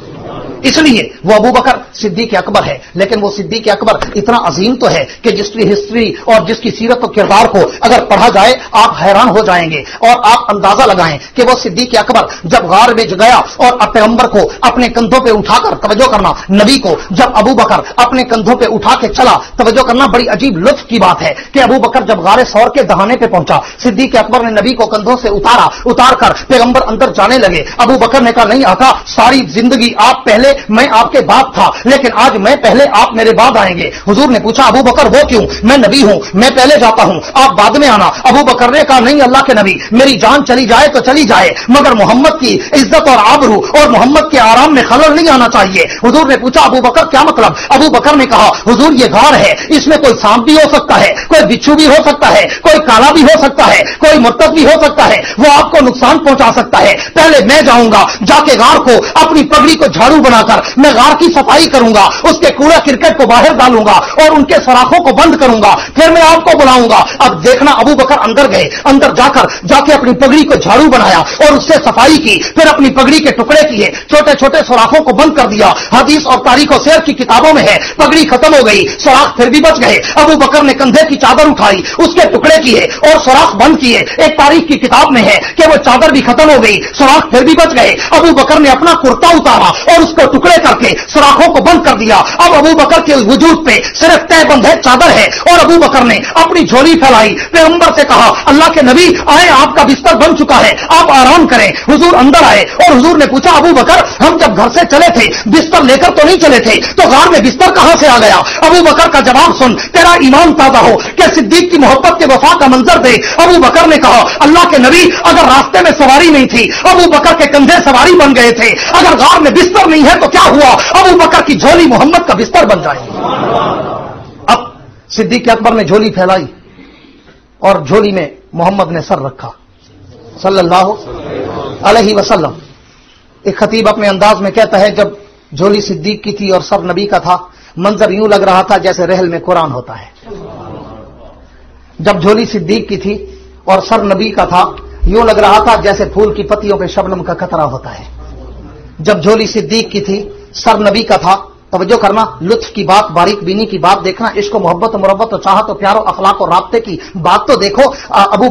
इसलिए वो अबू बकर सिद्दीक अकबर है, लेकिन वो सिद्दीक अकबर इतना अजीम तो है कि जिसकी हिस्ट्री और जिसकी सीरत और किरदार को अगर पढ़ा जाए आप हैरान हो जाएंगे और आप अंदाजा लगाएं कि वो सिद्दीक अकबर जब गार में गया और पैगंबर को अपने कंधों पे उठाकर, तवज्जो करना, नबी को जब अबू बकर अपने कंधों पे उठा के चला, तवज्जो करना, बड़ी अजीब लुत्फ की बात है कि अबू बकर जब गारे सौर के दहाने पे पहुंचा, सिद्दीक अकबर ने नबी को कंधों से उतार कर पैगंबर अंदर जाने लगे। अबू बकर ने कहा, नहीं आका, सारी जिंदगी आप पहले, मैं आपके बाद था, लेकिन आज मैं पहले, आप मेरे बाद आएंगे। हुजूर ने पूछा, अबू बकर वो क्यों? मैं नबी हूं, मैं पहले जाता हूं, आप बाद में आना। अबू बकर ने कहा, नहीं अल्लाह के नबी, मेरी जान चली जाए तो चली जाए, मगर मोहम्मद की इज्जत और आबरू और मोहम्मद के आराम में खलल नहीं आना चाहिए। हुजूर ने पूछा, अबू बकर क्या मतलब? अबू बकर ने कहा, हुजूर ये गार है, इसमें कोई सांप भी हो सकता है, कोई बिच्छू भी हो सकता है, कोई काला भी हो सकता है, कोई मुर्तद भी हो सकता है, वो आपको नुकसान पहुंचा सकता है। पहले मैं जाऊंगा, जाके गार को अपनी पगड़ी को झाड़ू बनाकर मैं गार की सफाई करूंगा, उसके कूड़ा क्रिकेट को बाहर डालूंगा और उनके सराखों को बंद करूंगा, फिर मैं आपको बुलाऊंगा। अब देखना, अबू बकर अंदर गए, अंदर जाके अपनी पगड़ी को झाड़ू बनाया और उससे सफाई की, फिर अपनी पगड़ी के टुकड़े किए, छोटे छोटे सुराखों को बंद कर दिया। हदीस और तारीख और शेर की किताबों में है, पगड़ी खत्म हो गई, सुराख फिर भी बच गए। अबू बकर ने कंधे की चादर उठाई, उसके टुकड़े किए और सुराख बंद किए। एक तारीख की किताब में है कि वो चादर भी खत्म हो गई, सुराख फिर भी बच गए। अबू बकर ने अपना कुर्ता उतारा और उसको टुकड़े करके सुराखों को बंद कर दिया। अब अबू बकर के वजूद पे सिर्फ तहबंद है, चादर है, और अबू बकर ने अपनी झोली फैलाई, पैगंबर से कहा, अल्लाह के नबी आए, आपका बिस्तर बन चुका है, आप आराम करें। हुजूर अंदर आए और हुजूर ने पूछा, अबू बकर, हम जब घर से चले थे बिस्तर लेकर तो नहीं चले थे, तो गार में बिस्तर कहां से आ गया? अबू बकर का जवाब सुन, तेरा ईमान ताजा हो कि सिद्दीक की मोहब्बत के वफा का मंजर दे। अबू बकर ने कहा, अल्लाह के नबी, अगर रास्ते में सवारी नहीं थी, अबू बकर के कंधे सवारी बन गए थे, अगर गार में बिस्तर नहीं है तो क्या हुआ? अबू बकर की झोली मोहम्मद का बिस्तर बन जाएगी। अब सिद्दीक अकबर ने झोली फैलाई और झोली में मोहम्मद ने सर रखा सल्लल्लाहु अलैहि वसल्लम। एक खतीब अपने अंदाज में कहता है, जब झोली सिद्दीक की थी और सर नबी का था, मंजर यूं लग रहा था जैसे रहल में कुरान होता है। जब झोली सिद्दीक की थी और सर नबी का था, यूं लग रहा था जैसे फूल की पत्तियों पे शबनम का कतरा होता है। जब झोली सिद्दीक की थी, सर नबी का था, तवज्जो करना, लुत्फ की बात, बारीक बीनी की बात देखना, इश्क मोहब्बत मुरब्बत और चाहत और प्यार और अखलाक और राब्ते की बात तो देखो। अबू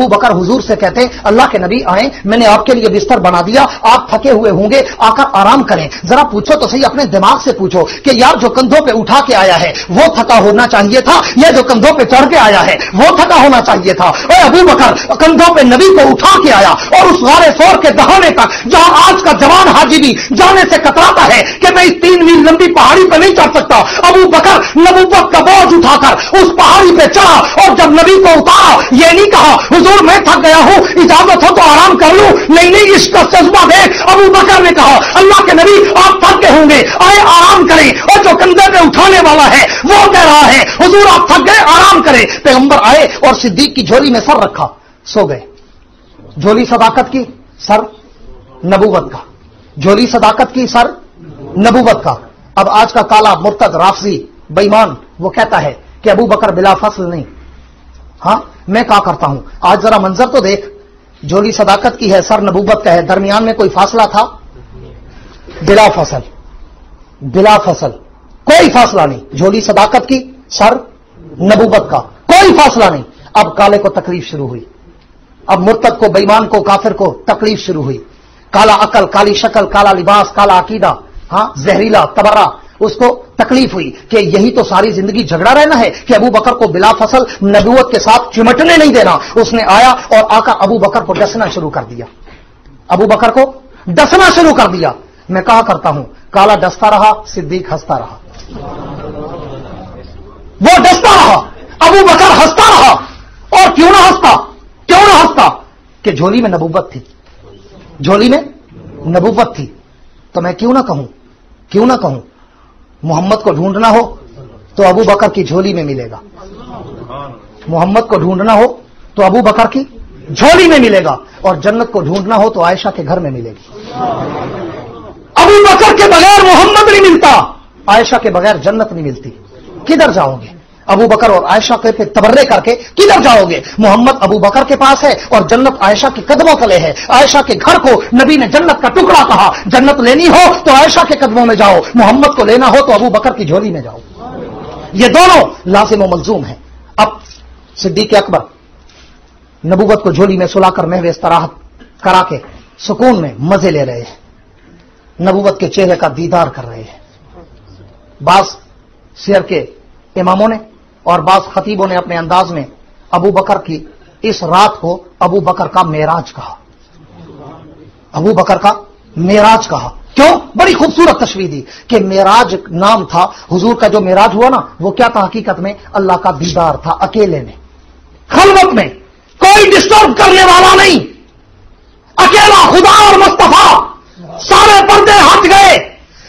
बकर हुजूर से कहते, अल्लाह के नबी आए, मैंने आपके लिए बिस्तर बना दिया, आप थके हुए होंगे, आकर आराम करें। जरा पूछो तो सही, अपने दिमाग से पूछो कि यार जो कंधों पे उठा के आया है वो थका होना चाहिए था, या जो कंधों पे चढ़ के आया है वो थका होना चाहिए था? और अबू बकर कंधों पे नबी को उठा के आया और उस गारे सौर के दहाने तक, जहां आज का जवान हाजी भी जाने से कतराता है कि मैं इस 3 मील पहाड़ी पर नहीं चढ़ सकता, अबू बकर नबूवत का बोझ उठाकर उस पहाड़ी पे चढ़ा और जब नबी को उतारा, ये नहीं कहा, हुजूर मैं थक गया हूं, इजाजत हो तो आराम कर लूं, नहीं, इसका जज्बा देख। अबू बकर ने कहा, अल्लाह के नबी आप थक गए होंगे, आए आराम करें। और जो कंधे पे उठाने वाला है वो कह रहा है, हुजूर आप थक गए, आराम करें। पैगंबर आए और सिद्दीक की झोली में सर रखा, सो गए। झोली सदाकत की, सर नबूवत का। झोली सदाकत की, सर नबूवत का। अब आज का काला मुर्तद राफजी बेईमान वो कहता है कि अबू बकर बिला फसल नहीं। हां, मैं क्या करता हूं, आज जरा मंजर तो देख, झोली सदाकत की है, सर नबूवत का है, दरमियान में कोई फासला था? बिला फसल, बिला फसल, कोई फासला नहीं। झोली सदाकत की, सर नबूवत का, कोई फासला नहीं। अब काले को तकलीफ शुरू हुई, अब मुर्तद को, बेईमान को, काफिर को तकलीफ शुरू हुई। काला अकल, काली शक्ल, काला लिबास, काला अकीदा, हाँ, जहरीला तबर्रा, उसको तकलीफ हुई कि यही तो सारी जिंदगी झगड़ा रहना है कि अबू बकर को बिला फसल नबूवत के साथ चिमटने नहीं देना। उसने आया और आकर अबू बकर को डसना शुरू कर दिया, अबू बकर को डसना शुरू कर दिया। मैं कहा करता हूं, काला डसता रहा, सिद्दीक हंसता रहा। वो डसता रहा, अबू बकर हंसता रहा। और क्यों ना हंसता, क्यों ना हंसता? कि झोली में नबूवत थी, झोली में नबूवत थी। तो मैं क्यों ना कहूं मोहम्मद को ढूंढना हो तो अबू बकर की झोली में मिलेगा, मोहम्मद को ढूंढना हो तो अबू बकर की झोली में मिलेगा, और जन्नत को ढूंढना हो तो आयशा के घर में मिलेगी। अबू बकर के बगैर मोहम्मद नहीं मिलता, आयशा के बगैर जन्नत नहीं मिलती। किधर जाओगे? अबू बकर और आयशा के पे तबर्रे करके किधर जाओगे? मोहम्मद अबू बकर के पास है और जन्नत आयशा के कदमों तले है। आयशा के घर को नबी ने जन्नत का टुकड़ा कहा। जन्नत लेनी हो तो आयशा के कदमों में जाओ, मोहम्मद को लेना हो तो अबू बकर की झोली में जाओ। ये दोनों लाजिम व मलजूम है। अब सिद्दीक अकबर नबूवत को झोली में सुलाकर महवे इस्तराहत करा के सुकून में मजे ले रहे हैं, नबूवत के चेहरे का दीदार कर रहे हैं। बाज सियर के इमामों ने और बाज खतीबों ने अपने अंदाज में अबू बकर की इस रात को अबू बकर का मेराज कहा। अबू बकर का मेराज कहा। क्यों? बड़ी खूबसूरत तशबीह दी कि मेराज नाम था हुजूर का। जो मेराज हुआ ना वो क्या था? हकीकत में अल्लाह का दीदार था, अकेले में, खलवत में, कोई डिस्टर्ब करने वाला नहीं, अकेला खुदा और मुस्तफा। सारे पर्दे हट गए,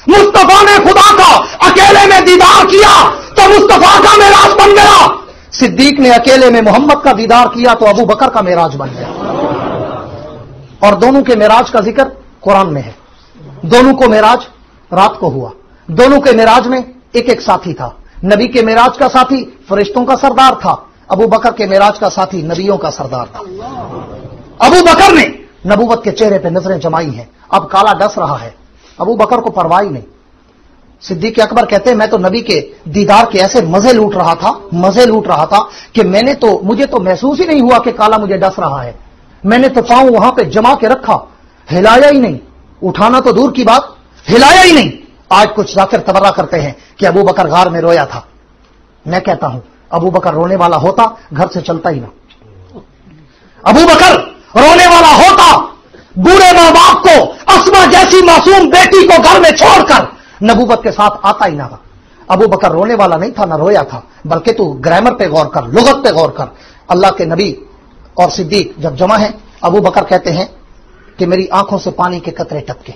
मुस्तफा ने खुदा का अकेले में दीदार किया तो मुस्तफा का मेराज बन गया। सिद्दीक ने अकेले में मोहम्मद का दीदार किया तो अबू बकर का मेराज बन गया। और दोनों के मेराज का जिक्र कुरान में है। दोनों को मेराज रात को हुआ। दोनों के मेराज में एक एक साथी था। नबी के मेराज का साथी फरिश्तों का सरदार था, अबू बकर के मेराज का साथी नबियों का सरदार था। अबू बकर ने नबूवत के चेहरे पे नजरें जमाई हैं, अब काला डस रहा है, अबू बकर को परवाह ही नहीं। सिद्दीक अकबर कहते हैं मैं तो नबी के दीदार के ऐसे मजे लूट रहा था कि मुझे तो महसूस ही नहीं हुआ कि काला मुझे डस रहा है। मैंने तो पांव वहां पे जमा के रखा, हिलाया ही नहीं, उठाना तो दूर की बात, हिलाया ही नहीं। आज कुछ जाकिर तबर्रा करते हैं कि अबू बकर गार में रोया था। मैं कहता हूं अबू बकर रोने वाला होता घर से चलता ही ना। अबू बकर रोने वाला होता बूढ़े मां बाप को, अस्मा जैसी मासूम बेटी को घर में छोड़कर नबूवत के साथ आता ही ना था। अबू बकर रोने वाला नहीं था, ना रोया था, बल्कि तू ग्रामर पे गौर कर, लुगत पे गौर कर। अल्लाह के नबी और सिद्दीक जब जमा है, अबू बकर कहते हैं कि मेरी आंखों से पानी के कतरे टपके।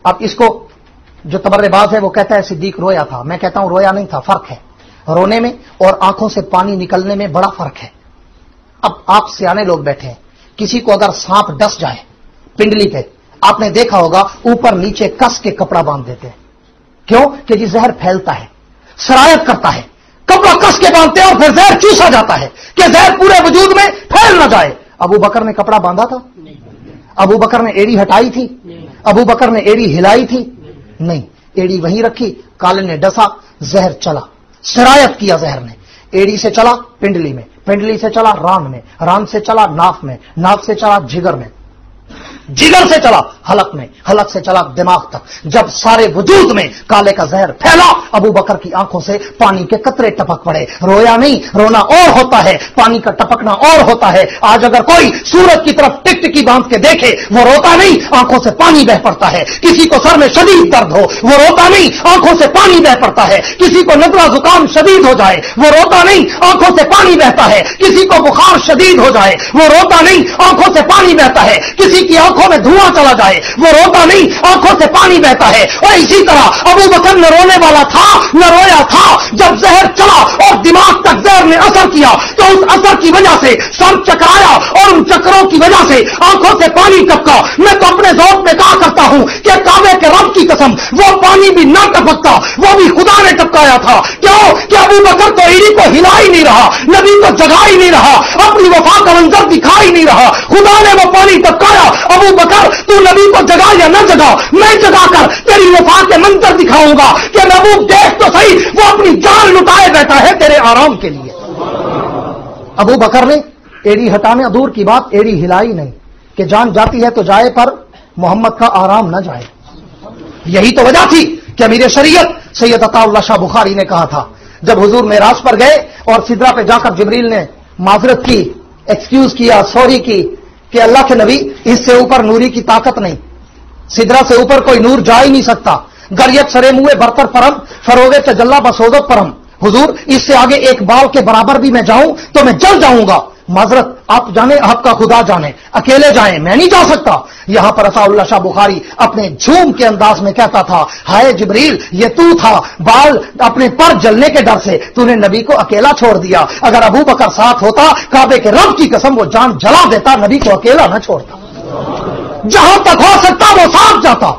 अब इसको जो तबर्रेबाज है वो कहता है सिद्दीक रोया था, मैं कहता हूं रोया नहीं था। फर्क है रोने में और आंखों से पानी निकलने में, बड़ा फर्क है। अब आप सियाने लोग बैठे हैं, किसी को अगर सांप डस जाए पिंडली पे, आपने देखा होगा ऊपर नीचे कस के कपड़ा बांध देते हैं। क्यों? कि जी जहर फैलता है, सरायत करता है, कपड़ा कस के बांधते हैं और फिर जहर चूसा जाता है कि जहर पूरे वजूद में फैल ना जाए। अबू बकर ने कपड़ा बांधा था? अबू बकर ने एड़ी हटाई थी? अबू बकर ने एड़ी हिलाई थी? नहीं, एड़ी वहीं रखी, काले ने डसा, जहर चला, सरायत किया जहर ने। एड़ी से चला पिंडली में, पिंडली से चला रान में, रान से चला नाक में, नाक से चला जिगर में, जिगर से चला हलक में, हलक से चला दिमाग तक। जब सारे वजूद में काले का जहर फैला, अबू बकर की आंखों से पानी के कतरे टपक पड़े। रोया नहीं, रोना और होता है, पानी का टपकना और होता है। आज अगर कोई सूरज की तरफ टिकटिकी बांध के देखे, वो रोता नहीं, आंखों से पानी बह पड़ता है। किसी को सर में शदीद दर्द हो, वो रोता नहीं, आंखों से पानी बह पड़ता है। किसी को नजला जुकाम शदीद हो जाए, वो रोता नहीं, आंखों से पानी बहता है। किसी को बुखार शदीद हो जाए, वो रोता नहीं, आंखों से पानी बहता है। किसी की आंखों में धुआं चला जाए, वो रोता नहीं, आंखों से पानी बहता है। और इसी तरह अबू बकर न रोने वाला था, न रोया था। जब जहर चला और दिमाग तक जहर ने असर किया, तो उस असर की वजह से सर चकराया और उन चक्रों की वजह से आंखों से पानी टपका। मैं तो अपने ज़ौक़ में कहा करता हूं कि काबे के रब की कसम, वो पानी भी न टपकता, वो भी खुदा ने टपकाया था। क्यों? कि अबू बकर तो ईड़ी को हिला ही नहीं रहा, नबी को जगा ही नहीं रहा, अपनी वफा का मंजर दिखा ही नहीं रहा, खुदा ने वो पानी टपकाया। अबू बकर तू नबी को जगा या न जगा, मैं जगा कर तेरी वफा के मंजर दिखाऊंगा कि महबूब देख तो सही, वो अपनी जान लुटाए बैठा है तेरे आराम के लिए। अबू बकर ने एड़ी हटाने दूर की बात, एड़ी हिलाई नहीं कि जान जाती है तो जाए पर मोहम्मद का आराम न जाए। यही तो वजह थी कि अमीर शरीयत सैयद अताउल्लाह शाह बुखारी ने कहा था, जब हुजूर मेराज पर गए और सिदरा पे जाकर जिब्रील ने माजरत की, एक्सक्यूज किया, सॉरी की कि अल्लाह के नबी इससे ऊपर नूरी की ताकत नहीं, सिदरा से ऊपर कोई नूर जा ही नहीं सकता। गरियत सरे मुए बरतर परम फरोगे तजल्ला बसोदत परम। हुजूर इससे आगे एक बाल के बराबर भी मैं जाऊं तो मैं जल जाऊंगा। माजरत आप जाने, आपका खुदा जाने, अकेले जाएं, मैं नहीं जा सकता। यहां पर अताउल्लाह शाह बुखारी अपने झूम के अंदाज में कहता था, हाय जिब्रील ये तू था, बाल अपने पर जलने के डर से तूने नबी को अकेला छोड़ दिया। अगर अबू बकर साथ होता, काबे के रब की कसम वो जान जला देता, नबी को अकेला न छोड़ता। जहां तक हो सकता वो साथ जाता।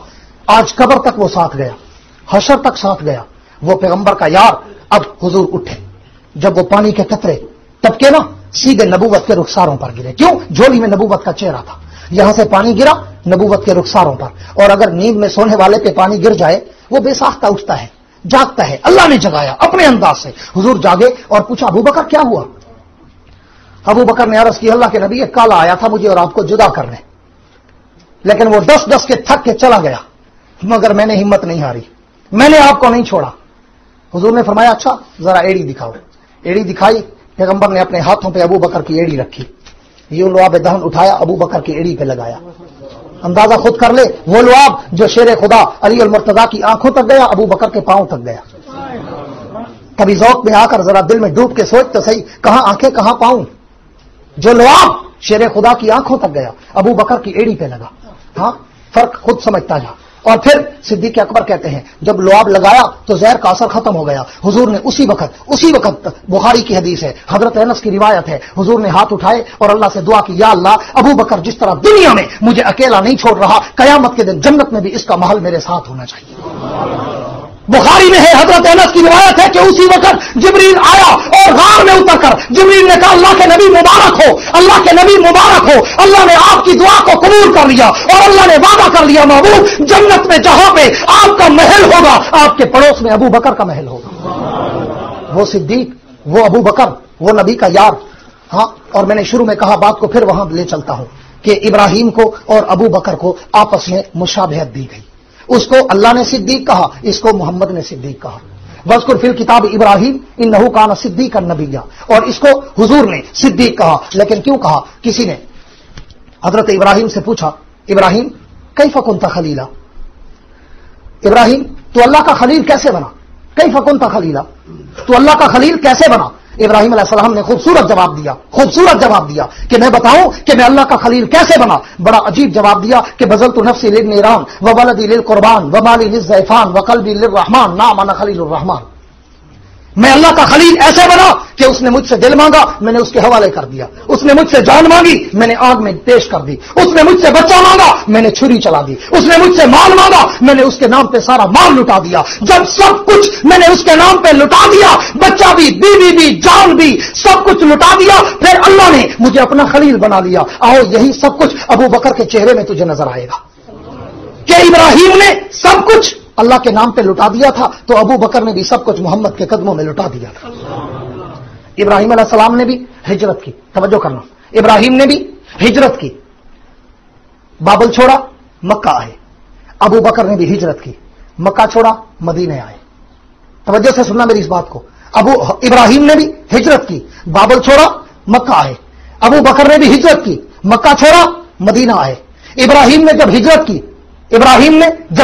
आज कब्र तक वो साथ गया, हशर तक साथ गया। वो पैगंबर का यार अब हुजूर उठे, जब वो पानी के कतरे टपके ना सीधे नबूवत के रुखसारों पर गिरे। क्यों? झोली में नबूवत का चेहरा था, यहां से पानी गिरा नबूवत के रुखसारों पर। और अगर नींद में सोने वाले पे पानी गिर जाए वो बेसाख्ता उठता है, जागता है। अल्लाह ने जगाया अपने अंदाज से। हुजूर जागे और पूछा, अबू बकर क्या हुआ? अबू बकर ने अर्ज की, अल्लाह के नबी एक काला आया था मुझे और आपको जुदा करने, लेकिन वो 10-10 के थक के चला गया, मगर मैंने हिम्मत नहीं हारी, मैंने आपको नहीं छोड़ा। हुजूर ने फरमाया, अच्छा जरा एड़ी दिखाओ। एड़ी दिखाई, पैगंबर ने अपने हाथों पे अबू बकर की एड़ी रखी, ये लुआब दहन उठाया, अबू बकर की एड़ी पे लगाया। अंदाजा खुद कर ले, वो लुआब जो शेर खुदा अली अल मुर्तजा की आंखों तक गया, अबू बकर के पांव तक गया। कभी ज़ौक़ में आकर जरा दिल में डूब के सोच तो सही, कहां आंखें कहां पांव। जो लुआब शेर खुदा की आंखों तक गया, अबू बकर की एड़ी पे लगा। हाँ, फर्क खुद समझता जा। और फिर सिद्दीक़ अकबर कहते हैं, जब लुआब लगाया तो जहर का असर खत्म हो गया। हुजूर ने उसी वक्त बुखारी की हदीस है, हजरत अनस की रिवायत है, हुजूर ने हाथ उठाए और अल्लाह से दुआ की, या अल्लाह, अबू बकर जिस तरह दुनिया में मुझे अकेला नहीं छोड़ रहा, कयामत के दिन जन्नत में भी इसका महल मेरे साथ होना चाहिए। बुखारी में है, हजरत अनस की रिवायत है कि उसी वक्त जिब्रील आया और गार में उतरकर जिब्रील ने कहा, अल्लाह के नबी मुबारक हो, अल्लाह के नबी मुबारक हो, अल्लाह ने आपकी दुआ को कबूल कर लिया और अल्लाह ने वादा कर लिया, महबूब जन्नत में जहां पे आपका महल होगा, आपके पड़ोस में अबू बकर का महल होगा। वो सिद्दीक, वो अबू बकर, वो नबी का यार। हाँ, और मैंने शुरू में कहा, बात को फिर वहां ले चलता हूं कि इब्राहिम को और अबू बकर को आपस में मुशाबहत दी गई। उसको अल्लाह ने सिद्दीक कहा, इसको मोहम्मद ने सिद्दीक कहा। वज़कुर फिल किताब इब्राहिम इन्नहु कान सिद्दीकन नबिय्या, और इसको हुजूर ने सिद्दीक कहा। लेकिन क्यों कहा? किसी ने हजरत इब्राहिम से पूछा, इब्राहिम कैफ़ कुन्ता खलीला, इब्राहिम तो अल्लाह का खलील कैसे बना? कैफ़ कुन्ता खलीला, तो अल्लाह का खलील कैसे बना? इब्राहिम अलैहिस्सलाम ने खूबसूरत जवाब दिया कि मैं बताऊं कि मैं अल्लाह का खलील कैसे बना। बड़ा अजीब जवाब दिया कि बज़लतु नफ्सी लिन्नीरान व वलदी लिल कुर्बान व माली लिज़्ज़ैफ़ान व क़ल्बी लिर्रहमान नाम अना खलीलुर रहमान। मैं अल्लाह का खलील ऐसे बना कि उसने मुझसे दिल मांगा, मैंने उसके हवाले कर दिया। उसने मुझसे जान मांगी, मैंने आग में पेश कर दी। उसने मुझसे बच्चा मांगा, मैंने छुरी चला दी। उसने मुझसे माल मांगा, मैंने उसके नाम पे सारा माल लुटा दिया। जब सब कुछ मैंने उसके नाम पे लुटा दिया, बच्चा भी, बीवी भी, जान भी, सब कुछ लुटा दिया, फिर अल्लाह ने मुझे अपना खलील बना लिया। आओ, यही सब कुछ अबू बकर के चेहरे में तुझे नजर आएगा कि इब्राहिम ने सब कुछ अल्लाह के नाम पे लुटा दिया था, तो अबू बकर ने भी सब कुछ मोहम्मद के कदमों में लुटा दिया था। इब्राहिम अलैहिस्सलाम ने भी हिजरत की, तवज्जो करना, इब्राहिम ने भी हिजरत की, बाबल छोड़ा, मक्का आए। अबू बकर ने भी हिजरत की, मक्का छोड़ा, मदीने आए। तवज्जो से सुनना मेरी इस बात को। इब्राहिम ने भी हिजरत की, बाबल छोड़ा, मक्का आए। अबू बकर ने भी हिजरत की, मक्का छोड़ा, मदीना आए। इब्राहिम ने जब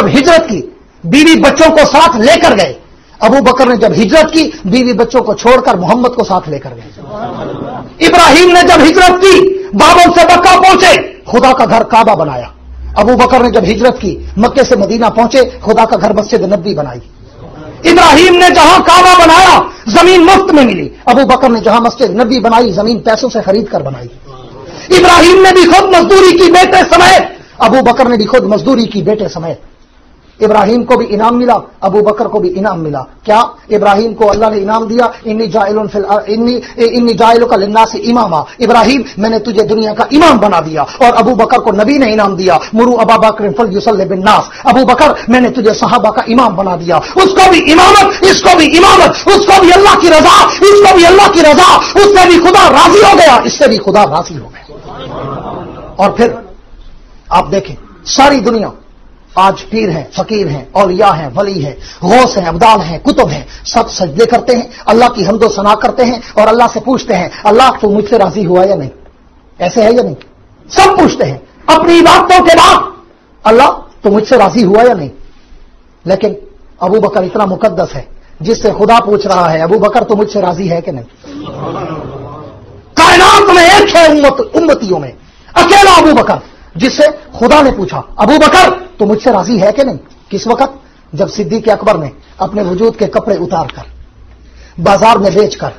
हिजरत की बीवी बच्चों को साथ लेकर गए। अबू बकर ने जब हिजरत की बीवी बच्चों को छोड़कर मोहम्मद को साथ लेकर गए। इब्राहिम ने जब हिजरत की बाबल से मक्का पहुंचे, खुदा का घर काबा बनाया। अबू बकर ने जब हिजरत की मक्के से मदीना पहुंचे, खुदा का घर मस्जिद नबी बनाई। इब्राहिम ने जहां काबा बनाया जमीन मुफ्त में मिली, अबू बकर ने जहां मस्जिद नबी बनाई जमीन पैसों से खरीद कर बनाई। इब्राहिम ने भी खुद मजदूरी की बेटे समेत, अबू बकर ने भी खुद मजदूरी की बेटे समेत। इब्राहिम को भी इनाम मिला, अबू बकर को भी इनाम मिला। क्या? इब्राहिम को अल्लाह ने इनाम दिया, इन्नी जाइलुका लिन्नासी इमामा, इब्राहिम मैंने तुझे दुनिया का इमाम बना दिया। और अबू बकर को नबी ने इनाम दिया, मुरू अबा बकर फलयुसल्लि बिन्नास, अबू बकर मैंने तुझे सहाबा का इमाम बना दिया। उसको भी इमामत, इसको भी इमामत, उसको भी अल्लाह की रजा, इसको भी अल्लाह की रजा, उससे भी खुदा राजी हो गया, इससे भी खुदा राजी हो गया। और फिर आप देखें, सारी दुनिया आज पीर हैं, फकीर हैं, औलिया हैं, वली हैं, गौस हैं, अब्दाल हैं, कुतुब हैं, सब सजदे करते हैं, अल्लाह की हम्दो सना करते हैं और अल्लाह से पूछते हैं, अल्लाह तू मुझसे राजी हुआ या नहीं? ऐसे है या नहीं? सब पूछते हैं अपनी इबादतों के बाद, अल्लाह तू मुझसे राजी हुआ या नहीं? लेकिन अबू बकर इतना मुकद्दस है जिससे खुदा पूछ रहा है, अबू बकर तू मुझसे राजी है कि नहीं? कायनात में एक है उम्मतियों में अकेला अबू बकर जिससे खुदा ने पूछा, अबू बकर तो मुझसे राजी है कि नहीं? किस वक्त? जब सिद्दीक़ अकबर ने अपने वजूद के कपड़े उतारकर, बाजार में बेचकर,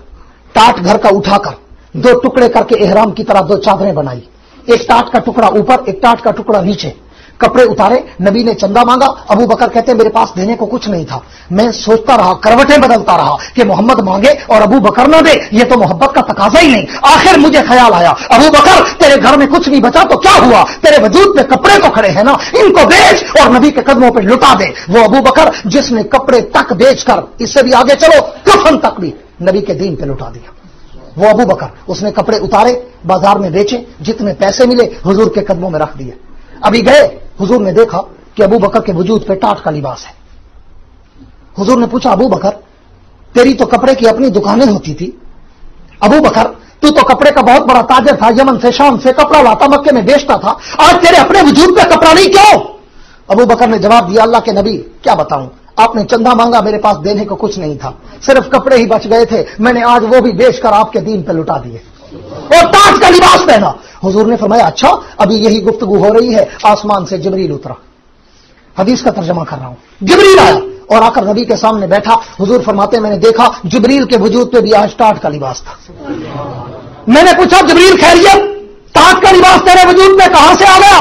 टाट घर का उठाकर, दो टुकड़े करके एहराम की तरह दो चादरें बनाई, एक टाट का टुकड़ा ऊपर, एक टाट का टुकड़ा नीचे, कपड़े उतारे, नबी ने चंदा मांगा, अबू बकर कहते मेरे पास देने को कुछ नहीं था। मैं सोचता रहा, करवटें बदलता रहा कि मोहम्मद मांगे और अबू बकर ना दे, ये तो मोहब्बत का तकाजा ही नहीं। आखिर मुझे ख्याल आया, अबू बकर तेरे घर में कुछ नहीं बचा तो क्या हुआ, तेरे वजूद पे कपड़े तो खड़े हैं ना, इनको बेच और नबी के कदमों पे लुटा दे। वो अबू बकर जिसने कपड़े तक बेचकर, इससे भी आगे चलो, कफन तक भी नबी के दीन पे लुटा दिया। वो अबू बकर, उसने कपड़े उतारे, बाजार में बेचे, जितने पैसे मिले हुजूर के कदमों में रख दिए। अभी गए, हुजूर ने देखा कि अबू बकर के वजूद पे टाट का लिबास है। हुजूर ने पूछा, अबू बकर तेरी तो कपड़े की अपनी दुकानें होती थी, अबू बकर तू तो कपड़े का बहुत बड़ा ताजर था, यमन से शाम से कपड़ा लाता, मक्के में बेचता था, आज तेरे अपने वजूद पे कपड़ा नहीं क्यों? अबू बकर ने जवाब दिया, अल्लाह के नबी क्या बताऊं, आपने चंदा मांगा, मेरे पास देने को कुछ नहीं था, सिर्फ कपड़े ही बच गए थे, मैंने आज वो भी बेचकर आपके दीन पे लुटा दिए और ताज का लिबास पहना। हुजूर ने फरमाया, अच्छा अभी यही गुफ्तगू हो रही है, आसमान से जिब्रील उतरा। हदीस का तर्जमा कर रहा हूं। जिब्रील आया और आकर नबी के सामने बैठा। हुजूर फरमाते मैंने देखा जिब्रील के वजूद पे भी आज टाट का लिबास था। मैंने पूछा, जिब्रील खैरियत, टाट का लिबास तेरे वजूद पे कहां से आ गया?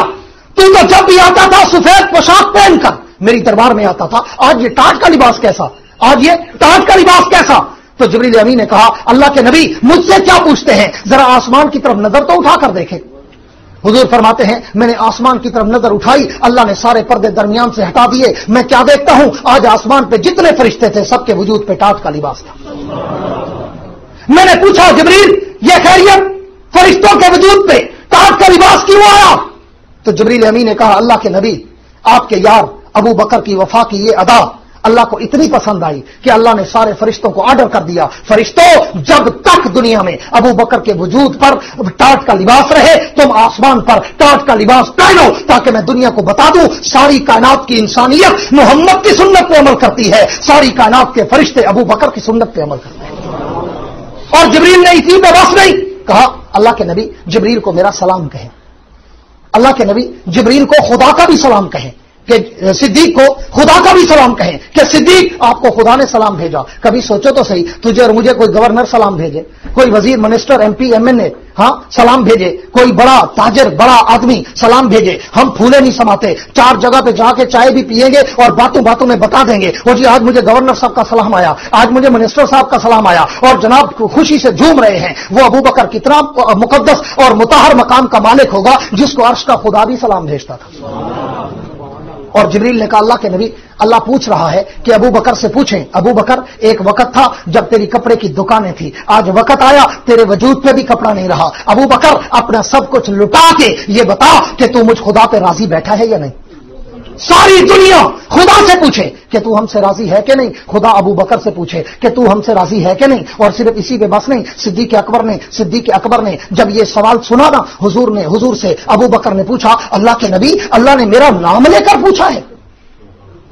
तू तो जब भी आता था सफेद पोशाक पहनकर मेरी दरबार में आता था, आज ये टाट का लिबास कैसा, आज ये टाट का लिबास कैसा? तो जिब्रील अमीन ने कहा, अल्लाह के नबी मुझसे क्या पूछते हैं, जरा आसमान की तरफ नजर तो उठाकर देखें। हुजूर फरमाते हैं मैंने आसमान की तरफ नजर उठाई, अल्लाह ने सारे पर्दे दरमियान से हटा दिए, मैं क्या देखता हूं, आज आसमान पे जितने फरिश्ते थे सबके वजूद पे टाट का लिबास था। मैंने पूछा, जिब्रील ये खैरियत, फरिश्तों के वजूद पे टाट का लिबास क्यों आया? तो जिब्रील अमीन ने कहा, अल्लाह के नबी आपके यार अबू बकर की वफा की ये अदा अल्लाह को इतनी पसंद आई कि अल्लाह ने सारे फरिश्तों को ऑर्डर कर दिया, फरिश्तों जब तक दुनिया में अबू बकर के वजूद पर टाट का लिबास रहे, तुम आसमान पर टाट का लिबास पहनो, ताकि मैं दुनिया को बता दूं सारी कायनात की इंसानियत मोहम्मद की सुन्नत पे अमल करती है, सारी कायनात के फरिश्ते अबू बकर की सुन्नत पे अमल करते हैं। और जिब्रील ने इसी पे बस नहीं कहा, अल्लाह के नबी जिब्रील को मेरा सलाम कहें, अल्लाह के नबी जिब्रील को खुदा का भी सलाम कहें, कि सिद्दीक को खुदा का भी सलाम कहें कि सिद्दीक आपको खुदा ने सलाम भेजा। कभी सोचो तो सही, तुझे और मुझे कोई गवर्नर सलाम भेजे, कोई वजीर मिनिस्टर एमपी एमएनए सलाम भेजे, कोई बड़ा ताजर बड़ा आदमी सलाम भेजे, हम फूले नहीं समाते, चार जगह पे जाके चाय भी पिएंगे और बातों बातों में बता देंगे, वो जी आज मुझे गवर्नर साहब का सलाम आया, आज मुझे मिनिस्टर साहब का सलाम आया, और जनाब खुशी से झूम रहे हैं। वो अबू बकर कितना मुकद्दस और मुताहर मकाम का मालिक होगा जिसको अर्श का खुदा भी सलाम भेजता था। और जिब्रील ने कहा, अल्लाह के नबी अल्लाह पूछ रहा है कि अबू बकर से पूछें, अबू बकर एक वक्त था जब तेरी कपड़े की दुकानें थी, आज वक्त आया तेरे वजूद पे भी कपड़ा नहीं रहा, अबू बकर अपना सब कुछ लुटा के ये बता कि तू मुझ खुदा पे राजी बैठा है या नहीं। सारी दुनिया खुदा से पूछे कि तू हमसे राजी है कि नहीं, खुदा अबू बकर से पूछे कि तू हमसे राजी है कि नहीं। और सिर्फ इसी पे बस नहीं, सिद्दीक अकबर ने जब ये सवाल सुना ना हुजूर से अबू बकर ने पूछा, अल्लाह के नबी अल्लाह ने मेरा नाम लेकर पूछा है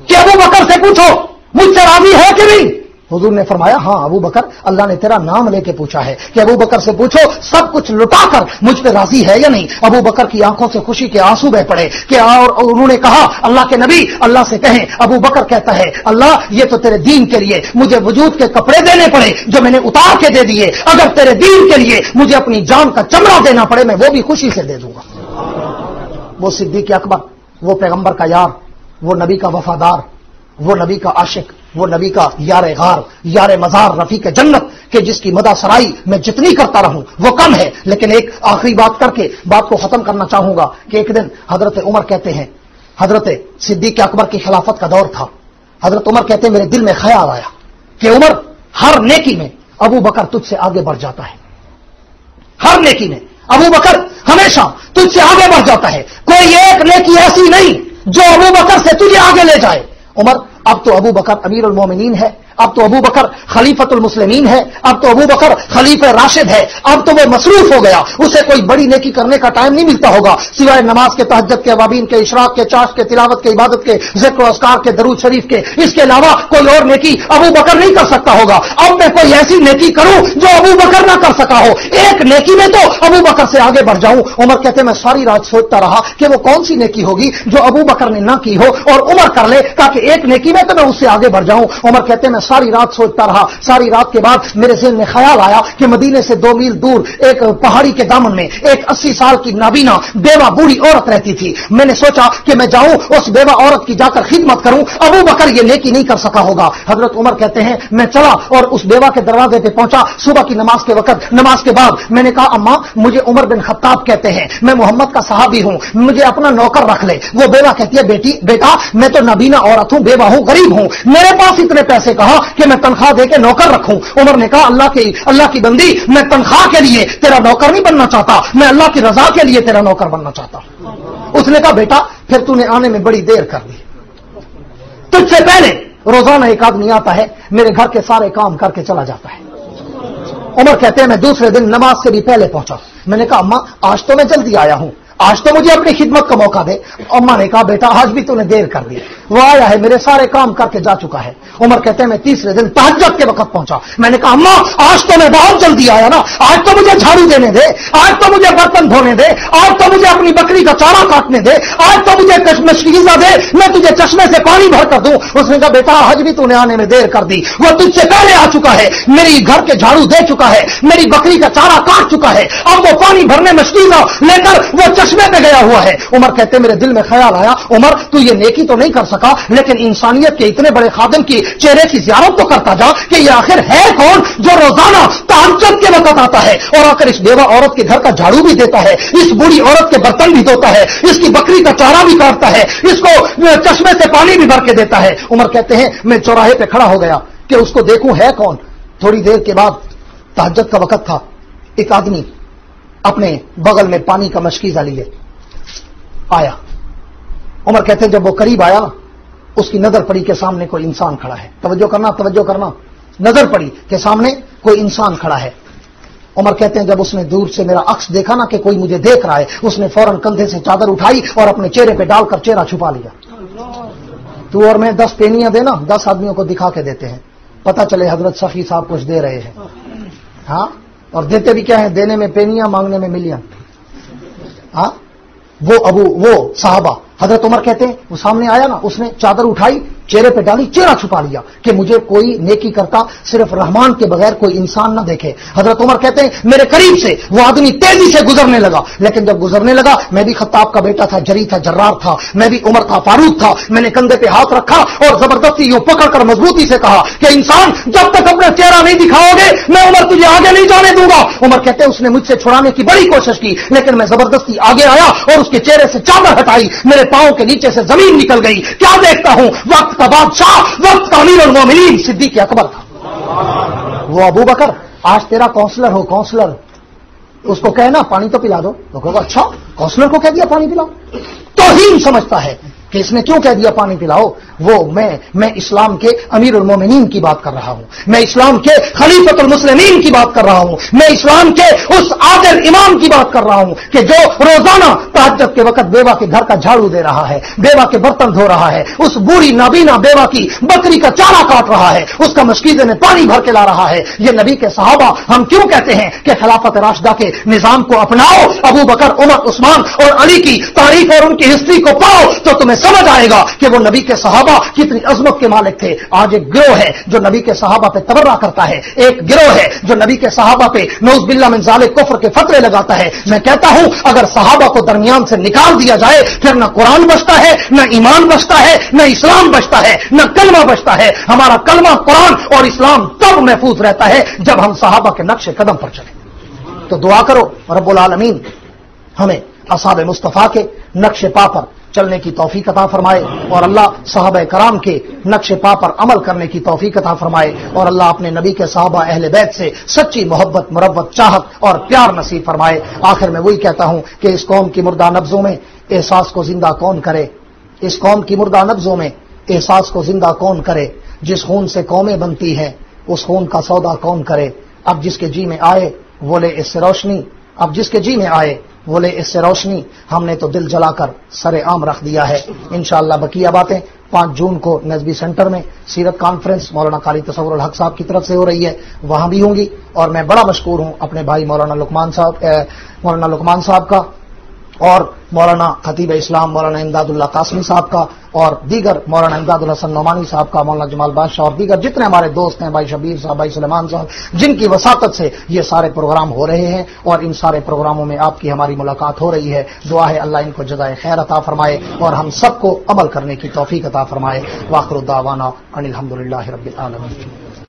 कि अबू बकर से पूछो मुझसे राजी है कि नहीं। हुजूर ने फरमाया, हाँ अबू बकर अल्लाह ने तेरा नाम लेके पूछा है कि अबू बकर से पूछो सब कुछ लुटाकर मुझ पे राजी है या नहीं। अबू बकर की आंखों से खुशी के आंसू बह पड़े कि और उन्होंने कहा, अल्लाह के नबी अल्लाह से कहें। अबू बकर कहता है, अल्लाह ये तो तेरे दीन के लिए मुझे वजूद के कपड़े देने पड़े जो मैंने उतार के दे दिए, अगर तेरे दीन के लिए मुझे अपनी जान का चमड़ा देना पड़े मैं वो भी खुशी से दे दूंगा। वो सिद्दीक अकबर, वो पैगंबर का यार, वो नबी का वफादार, वो नबी का आशिक, वो नबी का यार गार, यार मजार, रफीक जन्नत के जिसकी मदा सराई मैं जितनी करता रहूं वो कम है। लेकिन एक आखिरी बात करके बात को खत्म करना चाहूंगा कि एक दिन हजरत उमर कहते हैं, हजरत सिद्दीक अकबर की खिलाफत का दौर था, हजरत उमर कहते हैं मेरे दिल में ख्याल आया कि उमर हर नेकी में अबू बकर तुझसे आगे बढ़ जाता है, हर नेकी में अबू बकर हमेशा तुझसे आगे बढ़ जाता है, कोई एक नेकी ऐसी नहीं जो अबू बकर से तुझे आगे ले जाए। उमर अब तो अबू बकर अमीरुल मोमिनीन है, अब तो अबू बकर खलीफतुल मुस्लिमीन है, अब तो अबू बकर खलीफा राशिद है, अब तो वो मसरूफ हो गया, उसे कोई बड़ी नेकी करने का टाइम नहीं मिलता होगा सिवाय नमाज के, तहज्जुद के, अवाबीन के, इशराक के, चाश के, तिलावत के, इबादत के, ज़िक्र और अस्कार के, दरूद शरीफ के, इसके अलावा कोई और नेकी अबू बकर नहीं कर सकता होगा। अब मैं कोई ऐसी नेकी करूं जो अबू बकर ना कर सका हो, एक नेकी में तो अबू बकर से आगे बढ़ जाऊं। उमर कहते मैं सारी रात सोचता रहा कि वो कौन सी नेकी होगी जो अबू बकर ने ना की हो और उमर कर ले, ताकि एक नेकी में तो मैं उससे आगे बढ़ जाऊं। उमर कहते मैं सारी रात सोचता रहा। सारी रात के बाद मेरे ज़हन में ख्याल आया कि मदीने से 2 मील दूर एक पहाड़ी के दामन में एक 80 साल की नाबीना बेवा बूढ़ी औरत रहती थी। मैंने सोचा कि मैं जाऊं उस बेवा औरत की जाकर खिदमत करूं, अबू बकर ये नेकी नहीं कर सका होगा। हजरत उमर कहते हैं मैं चला और उस बेवा के दरवाजे पे पहुंचा। सुबह की नमाज के वक्त, नमाज के बाद मैंने कहा अम्मा मुझे उमर बिन खत्ताब कहते हैं, मैं मोहम्मद का सहाबी हूं, मुझे अपना नौकर रख ले। वो बेवा कहती है बेटा मैं तो नबीना औरत हूं, बेवा हूं, गरीब हूं, मेरे पास इतने पैसे कहा कि मैं तनख्वाह दे के नौकर रखूं। उमर ने कहा अल्लाह की बंदी, मैं तनख्वाह के लिए तेरा नौकर नहीं बनना चाहता, मैं अल्लाह की रजा के लिए तेरा नौकर बनना चाहता हूं। उसने कहा बेटा फिर तूने आने में बड़ी देर कर दी, तुझसे पहले रोजाना एक आदमी आता है, मेरे घर के सारे काम करके चला जाता है। उमर कहते हैं मैं दूसरे दिन नमाज से भी पहले पहुंचा। मैंने कहा अम्मा आज तो मैं जल्दी आया हूं, आज तो मुझे अपनी खिदमत का मौका दे। अम्मा ने कहा बेटा आज भी तूने देर कर दी, वो आया है मेरे सारे काम करके जा चुका है। उमर कहते हैं मैं तीसरे दिन तहज्जुद के वक्त पहुंचा। मैंने कहा अम्मा आज तो मैं बहुत जल्दी आया ना, आज तो मुझे झाड़ू देने दे, आज तो मुझे बर्तन धोने दे, आज तो मुझे अपनी बकरी का चारा काटने दे, आज तो मुझे मशकीज़ा दे, मैं तुझे चश्मे से पानी भर कर दूं। उसने कहा बेटा आज भी तूने आने में देर कर दी, वो तुझसे पहले आ चुका है, मेरी घर के झाड़ू दे चुका है, मेरी बकरी का चारा काट चुका है, अब वो पानी भरने मशकीज़ा लेकर वो चश्मे पे गया हुआ है। उमर कहते मेरे दिल में ख्याल आया उमर तू ये नेकी तो नहीं कर सका, लेकिन इंसानियत के इतने बड़े खादिम की चेहरे की ज़ियारत तो करता जा कि ये आखिर है कौन जो रोजाना तहज्जुद के वक्त आता है और आकर इस बेवा औरत के घर का झाड़ू भी देता है, इस बूढ़ी औरत के बर्तन भी धोता है, इसकी बकरी का चारा भी काटता है, इसको चश्मे से पानी भी भर के देता है। उमर कहते हैं मैं चौराहे पे खड़ा हो गया कि उसको देखूं है कौन। थोड़ी देर के बाद तहज्जुद का वक्त था, एक आदमी अपने बगल में पानी का मशकीज़ा लिए आया। उमर कहते हैं जब वो करीब आया उसकी नजर पड़ी कि सामने कोई इंसान खड़ा है। तवज्जो करना, नजर पड़ी कि सामने कोई इंसान खड़ा है। उमर कहते हैं जब उसने दूर से मेरा अक्स देखा ना कि कोई मुझे देख रहा है, उसने फौरन कंधे से चादर उठाई और अपने चेहरे पे डालकर चेहरा छुपा लिया। तू और मैं 10 पेनियां देना, 10 आदमियों को दिखा के देते हैं, पता चले हजरत सखी साहब कुछ दे रहे हैं। हाँ, और देते भी क्या है, देने में पेनियां, मांगने में मिलियन। हाँ, वो साहबा हजरत उमर कहते हैं वो सामने आया ना, उसने चादर उठाई, चेहरे पे डाली, चेहरा छुपा लिया कि मुझे कोई नेकी करता सिर्फ रहमान के बगैर कोई इंसान ना देखे। हजरत उमर कहते हैं मेरे करीब से वो आदमी तेजी से गुजरने लगा, लेकिन जब गुजरने लगा मैं भी खत्ताब का बेटा था, जरी था, जर्रार था, मैं भी उमर था, फारूक था। मैंने कंधे पे हाथ रखा और जबरदस्ती यूं पकड़कर मजबूती से कहा कि इंसान जब तक अपना चेहरा नहीं दिखाओगे मैं उमर तुझे आगे नहीं जाने दूंगा। उमर कहते हैं उसने मुझसे छुड़ाने की बड़ी कोशिश की, लेकिन मैं जबरदस्ती आगे आया और उसके चेहरे से चादर हटाई, मेरे पांव के नीचे से जमीन निकल गई। क्या देखता हूं, वक्त का बादशाह, वक्त का अमीरुल मोमिनीन सिद्दीक अकबर था। वो अबू बकर आज तेरा काउंसलर हो, काउंसलर, उसको कहना पानी तो पिला दो, तो कहोगे अच्छा काउंसलर को कह दिया पानी पिलाओ, तौहीन समझता है कि इसने क्यों कह दिया पानी पिलाओ। वो मैं इस्लाम के अमीरुल मोमिनीन की बात कर रहा हूं, मैं इस्लाम के खलीफतुल मुस्लिमीन की बात कर रहा हूं, मैं इस्लाम के उस आदिल इमाम की बात कर रहा हूं कि जो रोजाना तहज्जुद के वक्त बेवा के घर का झाड़ू दे रहा है, बेवा के बर्तन धो रहा है, उस बूढ़ी नाबीना बेवा की बकरी का चारा काट रहा है, उसका मशकीज़े में पानी भर के ला रहा है। ये नबी के सहाबा हम क्यों कहते हैं कि खिलाफत राशिदा के निजाम को अपनाओ, अबू बकर, उमर, उस्मान और अली की तारीख और उनकी हिस्ट्री को पढ़ो तो तुम्हें समझ आएगा कि वो नबी के सहाबा कितनी अजमत के मालिक थे। आज एक गिरोह है जो नबी के सहाबा पे तबर्रा करता है, एक गिरोह है जो नबी के सहाबा पे नऊज़ बिल्लाह मिन ज़ालिक कुफ्र के फतवे लगाता है। मैं कहता हूं अगर सहाबा को दरमियान से निकाल दिया जाए फिर न कुरान बचता है, न ईमान बचता है, न इस्लाम बचता है, न कलमा बचता है। हमारा कलमा, कुरान और इस्लाम तब महफूज रहता है जब हम सहाबा के नक्शे कदम पर चले। तो दुआ करो रब्बुल आलमीन हमें असहाब मुस्तफा के नक्शे पा पर चलने की तौफीक अता फरमाए और अल्लाह सहाबा कराम के नक्शे पा पर अमल करने की तौफीक अता फरमाए और अल्लाह अपने नबी के सहाबा अहले बैत से सच्ची मोहब्बत, मुरब्बत, चाहत और प्यार नसीब फरमाए। आखिर में वही कहता हूं कि इस कौम की मुर्दा नब्जों में एहसास को जिंदा कौन करे, इस कौम की मुर्दा नब्जों में एहसास को जिंदा कौन करे, जिस खून से कौमें बनती हैं उस खून का सौदा कौन करे। अब जिसके जी में आए वो ले इससे रोशनी, अब जिसके जी में आए वो ले इससे रोशनी, हमने तो दिल जलाकर सरे आम रख दिया है। इंशाअल्लाह बकिया बातें 5 जून को नजबी सेंटर में सीरत कॉन्फ्रेंस मौलाना कारी तसव्वुरुल हक साहब की तरफ से हो रही है, वहां भी होंगी। और मैं बड़ा मशकूर हूं अपने भाई मौलाना लुकमान साहब का اور مولانا خطیب اسلام مولانا امداد اللہ قاسمی صاحب کا اور دیگر مولانا امداد الحسن نعمانی صاحب کا، مولانا جمال بادشاہ اور دیگر جتنے ہمارے دوست ہیں، بھائی شبیر صاحب، بھائی سلیمان صاحب، جن کی وساطت سے یہ سارے پروگرام ہو رہے ہیں اور ان سارے پروگراموں میں آپ کی ہماری ملاقات ہو رہی ہے. دعا ہے اللہ ان کو جزائے خیر عطا فرمائے اور ہم سب کو عمل کرنے کی توفیق عطا فرمائے. وآخر دعوانا ان الحمدللہ رب العالمین.